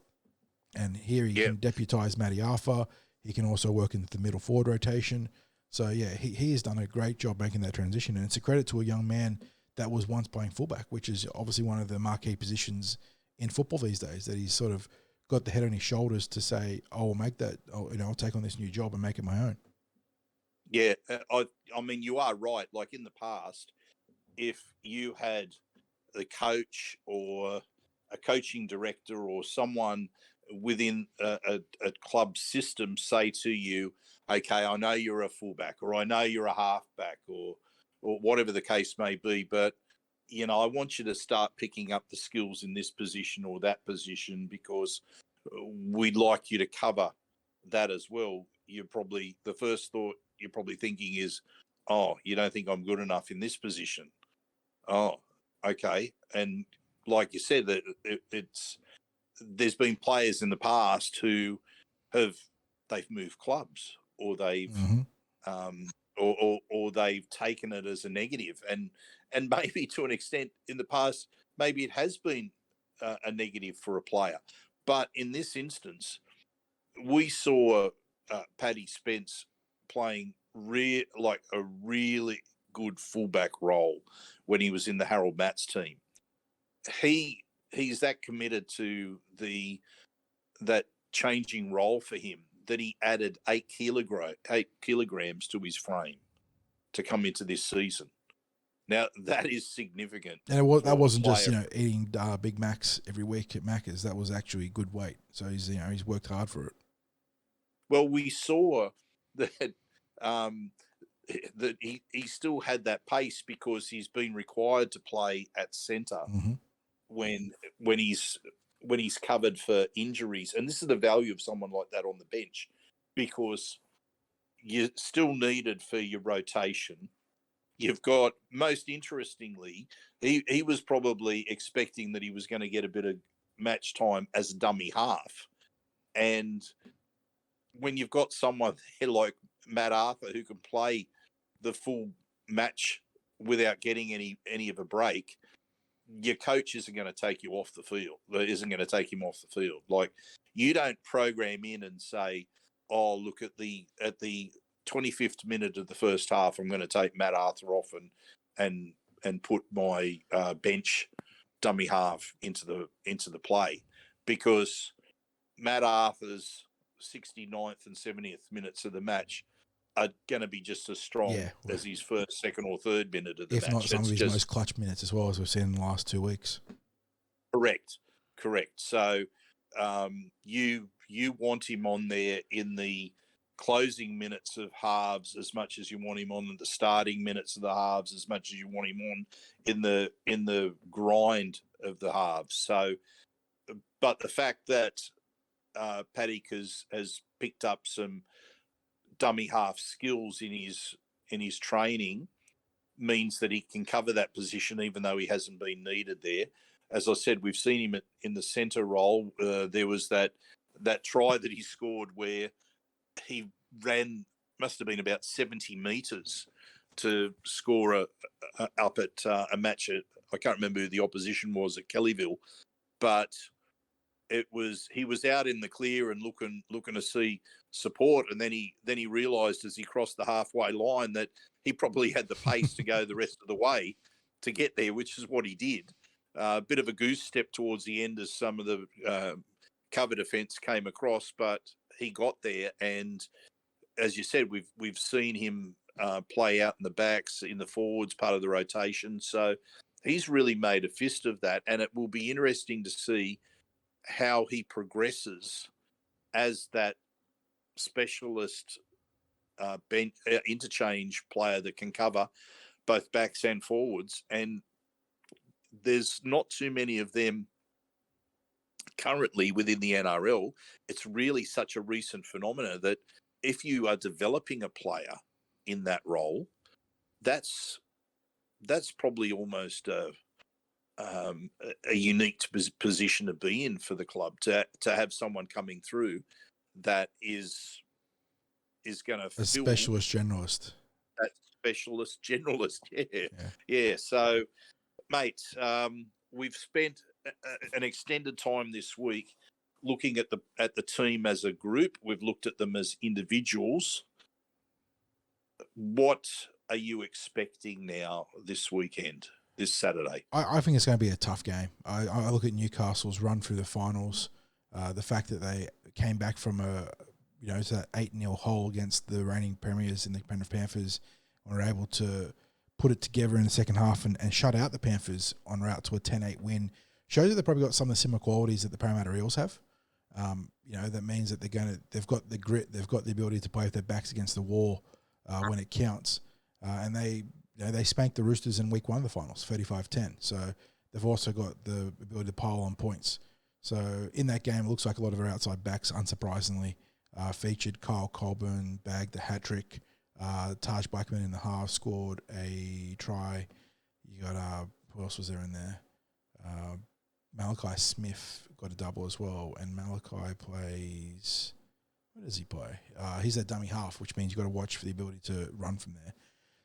And here he can deputise Matty Arthur. He can also work into the middle forward rotation. So, he has done a great job making that transition, and it's a credit to a young man that was once playing fullback, which is obviously one of the marquee positions in football these days, that he's sort of got the head on his shoulders to say, I'll make that, I'll take on this new job and make it my own. Yeah, I mean, you are right. Like in the past, if you had the coach or a coaching director or someone within a club system say to you, okay, I know you're a fullback, or I know you're a halfback, or whatever the case may be, but I want you to start picking up the skills in this position or that position because we'd like you to cover that as well. The first thought you're probably thinking is, oh, you don't think I'm good enough in this position? Oh, okay. And like you said, that there's been players in the past who they've moved clubs, or they've or they've taken it as a negative, and maybe to an extent in the past, maybe it has been a negative for a player. But in this instance, we saw Paddy Spence playing a really good fullback role when he was in the Harold Matts team. He's that committed to that changing role for him that he added 8 kilograms to his frame to come into this season. Now that is significant. And that wasn't just eating Big Macs every week at Macca's. That was actually good weight. So he's worked hard for it. Well, we saw that that he still had that pace because he's been required to play at centre when he's covered for injuries. And this is the value of someone like that on the bench, because you're still needed for your rotation. You've got, most interestingly, he was probably expecting that he was going to get a bit of match time as a dummy half. And when you've got someone there like Matt Arthur who can play the full match without getting any of a break, your coach isn't going to take you off the field. Isn't going to take him off the field. Like, you don't program in and say, "Oh, look at the 25th minute of the first half, I'm going to take Matt Arthur off and put my bench dummy half into the play," because Matt Arthur's 69th and 70th minutes of the match are going to be just as strong as his first, second, or third minute of the match. If not some of his most clutch minutes as well, as we've seen in the last 2 weeks. Correct. So you want him on there in the closing minutes of halves as much as you want him on the starting minutes of the halves, as much as you want him on in the grind of the halves. So, but the fact that Paddy has picked up some dummy half skills in his training means that he can cover that position even though he hasn't been needed there. As I said, we've seen him in the centre role. There was that try that he scored where he ran, must have been about 70 metres to score up at a match at, I can't remember who the opposition was, at Kellyville, but he was out in the clear and looking to see support, and then he realised as he crossed the halfway line that he probably had the pace to go the rest of the way to get there, which is what he did. A bit of a goose step towards the end as some of the cover defence came across, but he got there, and as you said, we've seen him play out in the backs, in the forwards, part of the rotation. So he's really made a fist of that, and it will be interesting to see how he progresses as that specialist interchange player that can cover both backs and forwards. And there's not too many of them currently within the NRL. It's really such a recent phenomena that if you are developing a player in that role, that's probably almost a unique position to be in for the club, to have someone coming through that is going to A specialist generalist. That specialist generalist. Yeah. So, mate, we've spent an extended time this week looking at the team as a group. We've looked at them as individuals. What are you expecting now this weekend, this Saturday? I think it's going to be a tough game. I look at Newcastle's run through the finals, the fact that they came back from it's that 8-0 hole against the reigning premiers in the Penrith Panthers, and were able to put it together in the second half and shut out the Panthers en route to a 10-8 win. Shows that they've probably got some of the similar qualities that the Parramatta Eels have. That means that they've got the grit, they've got the ability to play with their backs against the wall when it counts. And they spanked the Roosters in week 1 of the finals, 35-10. So they've also got the ability to pile on points. So in that game, it looks like a lot of our outside backs, unsurprisingly, featured. Kyle Colburn bagged the hat-trick. Taj Blackman in the half scored a try. You got, who else was there in there? Malachi Smith got a double as well. And Malachi plays... What does he play? He's a dummy half, which means you've got to watch for the ability to run from there.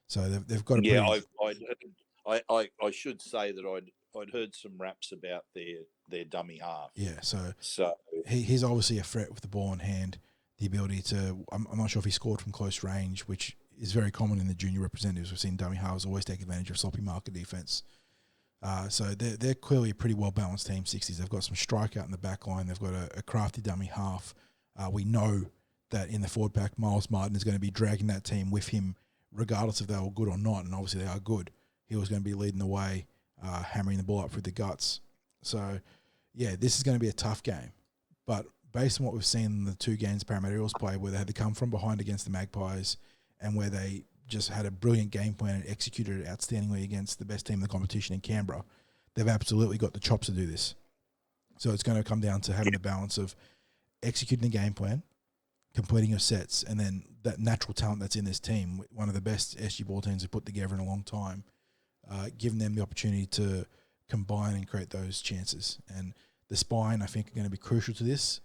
So they've got a I should say that I'd heard some raps about their dummy half. Yeah, so he's obviously a threat with the ball in hand. The ability to, I'm not sure if he scored from close range, which is very common in the junior representatives. We've seen dummy halves always take advantage of sloppy market defense. So they're clearly a pretty well balanced team. 60s. They've got some strike out in the back line. They've got a crafty dummy half. We know that in the forward pack, Miles Martin is going to be dragging that team with him, regardless if they were good or not. And obviously they are good. He was going to be leading the way, hammering the ball up through the guts. So, yeah, this is going to be a tough game. But based on what we've seen in the 2 games Parramatta Eels play, where they had to come from behind against the Magpies and where they just had a brilliant game plan and executed it outstandingly against the best team in the competition in Canberra, they've absolutely got the chops to do this. So it's going to come down to having the balance of executing the game plan, completing your sets, and then that natural talent that's in this team, one of the best SG ball teams have put together in a long time, giving them the opportunity to combine and create those chances. And the spine, I think, are going to be crucial to this.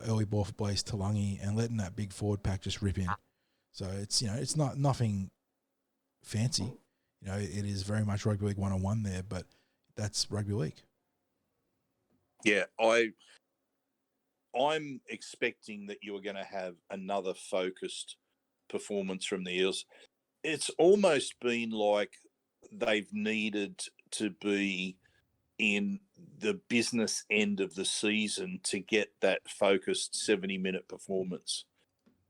Early ball for Blaze Talangi and letting that big forward pack just rip in. So it's not nothing fancy. It is very much rugby league 101 there, but that's rugby league. Yeah, I'm expecting that you're going to have another focused performance from the Eels. It's almost been like they've needed to be in the business end of the season to get that focused 70-minute performance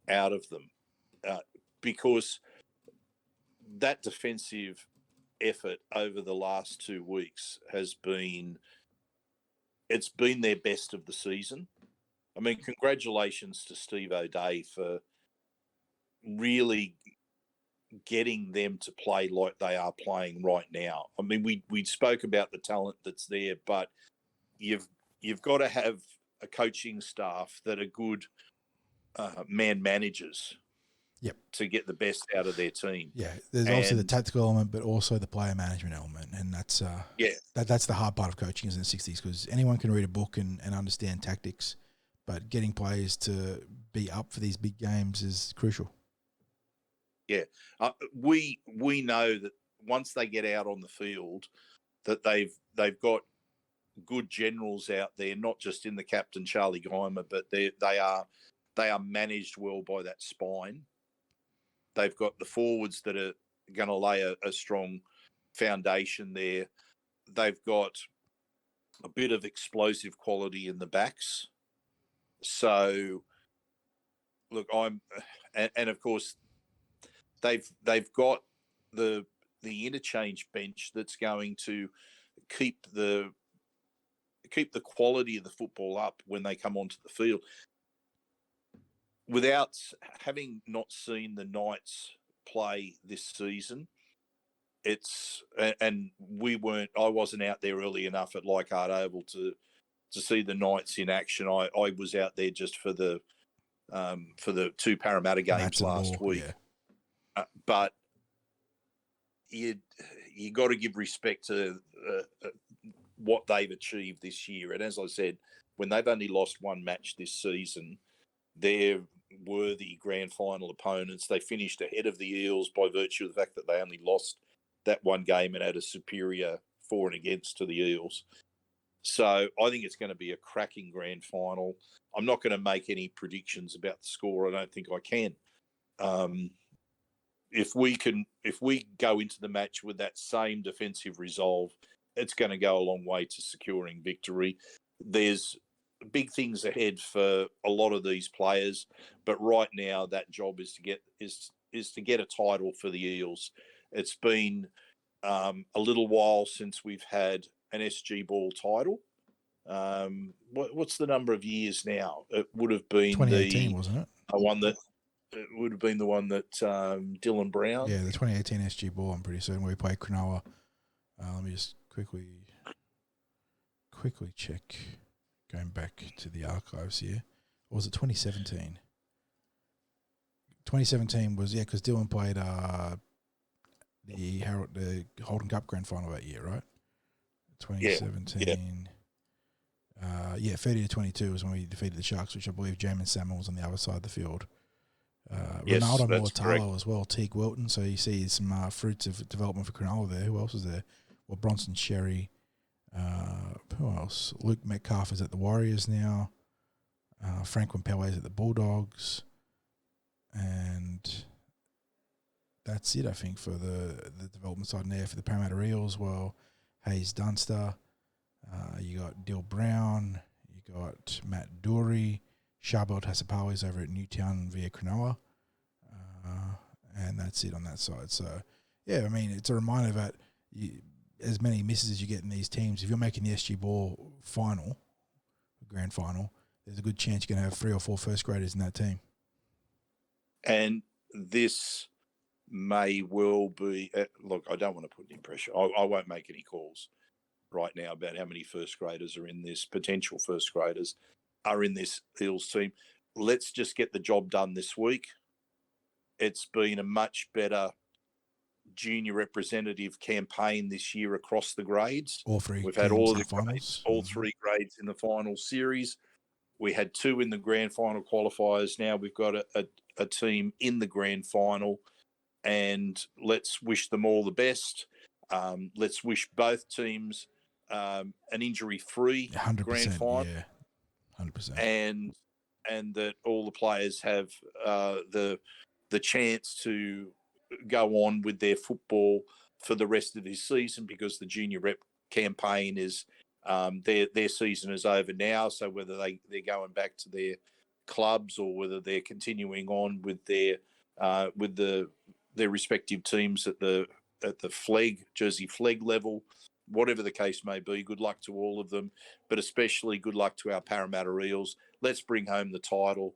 out of them, because that defensive effort over the last 2 weeks it's been their best of the season. I mean, congratulations to Steve O'Day for really getting them to play like they are playing right now. I mean, we spoke about the talent that's there, but you've got to have a coaching staff that are good man managers. Yep. To get the best out of their team. Yeah, there's also the tactical element, but also the player management element, and that's that's the hard part of coaching is in the 60s, because anyone can read a book and understand tactics, but getting players to be up for these big games is crucial. Yeah, we know that once they get out on the field, that they've got good generals out there, not just in the captain Charlie Geimer, but they are managed well by that spine. They've got the forwards that are going to lay a strong foundation there. They've got a bit of explosive quality in the backs. So look, and of course they've got the interchange bench that's going to keep the quality of the football up when they come onto the field. Without having not seen the Knights play this season, I wasn't out there early enough at Leichhardt Oval to see the Knights in action. I was out there just for the two Parramatta games last week. Yeah. But you got to give respect to what they've achieved this year. And as I said, when they've only lost one match this season, they're worthy grand final opponents. They finished ahead of the Eels by virtue of the fact that they only lost that one game and had a superior for and against to the Eels. So I think it's going to be a cracking grand final. I'm not going to make any predictions about the score. I don't think I can. If we go into the match with that same defensive resolve, it's going to go a long way to securing victory. There's big things ahead for a lot of these players, but right now that job is to get a title for the Eels. It's been a little while since we've had an SG Ball title. What's the number of years now? It would have been 2018, wasn't it? It would have been the one that Dylan Brown. Yeah, the 2018 SG Ball, I'm pretty certain, where we played Cronulla. Let me just quickly check, going back to the archives here. Or was it 2017? 2017 was, because Dylan played the Holden Cup Grand Final that year, right? 2017. Yeah. 30-22 was when we defeated the Sharks, which I believe Jamin Salmon was on the other side of the field. Yes, Ronaldo that's correct. Mortalo as well, Teague Wilton. So you see some fruits of development for Cronulla there. Who else was there? Well, Bronson Sherry. Who else? Luke Metcalf is at the Warriors now. Franklin Pele is at the Bulldogs. And that's it, I think, for the development side there. For the Parramatta Eels, well, Hayes Dunster. You got Dill Brown. You got Matt Dury. Charbel Tassapali's over at Newtown via Cronulla. And that's it on that side. So, yeah, I mean, it's a reminder that as many misses as you get in these teams, if you're making the SG Ball final, grand final, there's a good chance you're going to have 3 or 4 first graders in that team. And this may well be, look, I don't want to put any pressure. I won't make any calls right now about how many first graders are in this, potential first graders are in this Eels team. Let's just get the job done this week. It's been a much better junior representative campaign this year across the grades. All three. We've had all of the finals. grades, all 3 grades in the final series. We had 2 in the grand final qualifiers. Now we've got a team in the grand final, and let's wish them all the best. Let's wish both teams an injury-free grand final. Yeah, 100%. And that all the players have the chance to go on with their football for the rest of this season, because the junior rep campaign is their season is over now. So whether they're going back to their clubs or whether they're continuing on with their respective teams at the Flegg, Jersey Flegg level, whatever the case may be, good luck to all of them, but especially good luck to our Parramatta Eels. Let's bring home the title,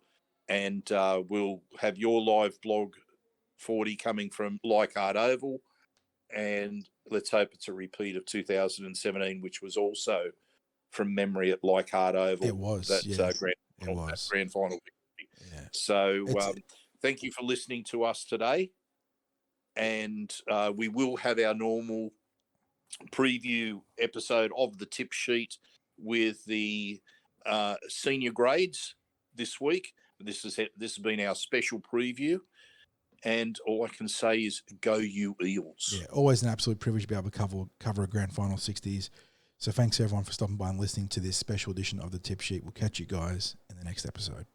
and we'll have your live blog 40 coming from Leichhardt Oval, and let's hope it's a repeat of 2017, which was also from memory at Leichhardt Oval. It was, grand final victory. Yeah. So thank you for listening to us today, and we will have our normal preview episode of the tip sheet with the senior grades this week. This has been our special preview, and all I can say is go you Eels. Yeah, always an absolute privilege to be able to cover a grand final 60s. So thanks everyone for stopping by and listening to this special edition of the tip sheet. We'll catch you guys in the next episode.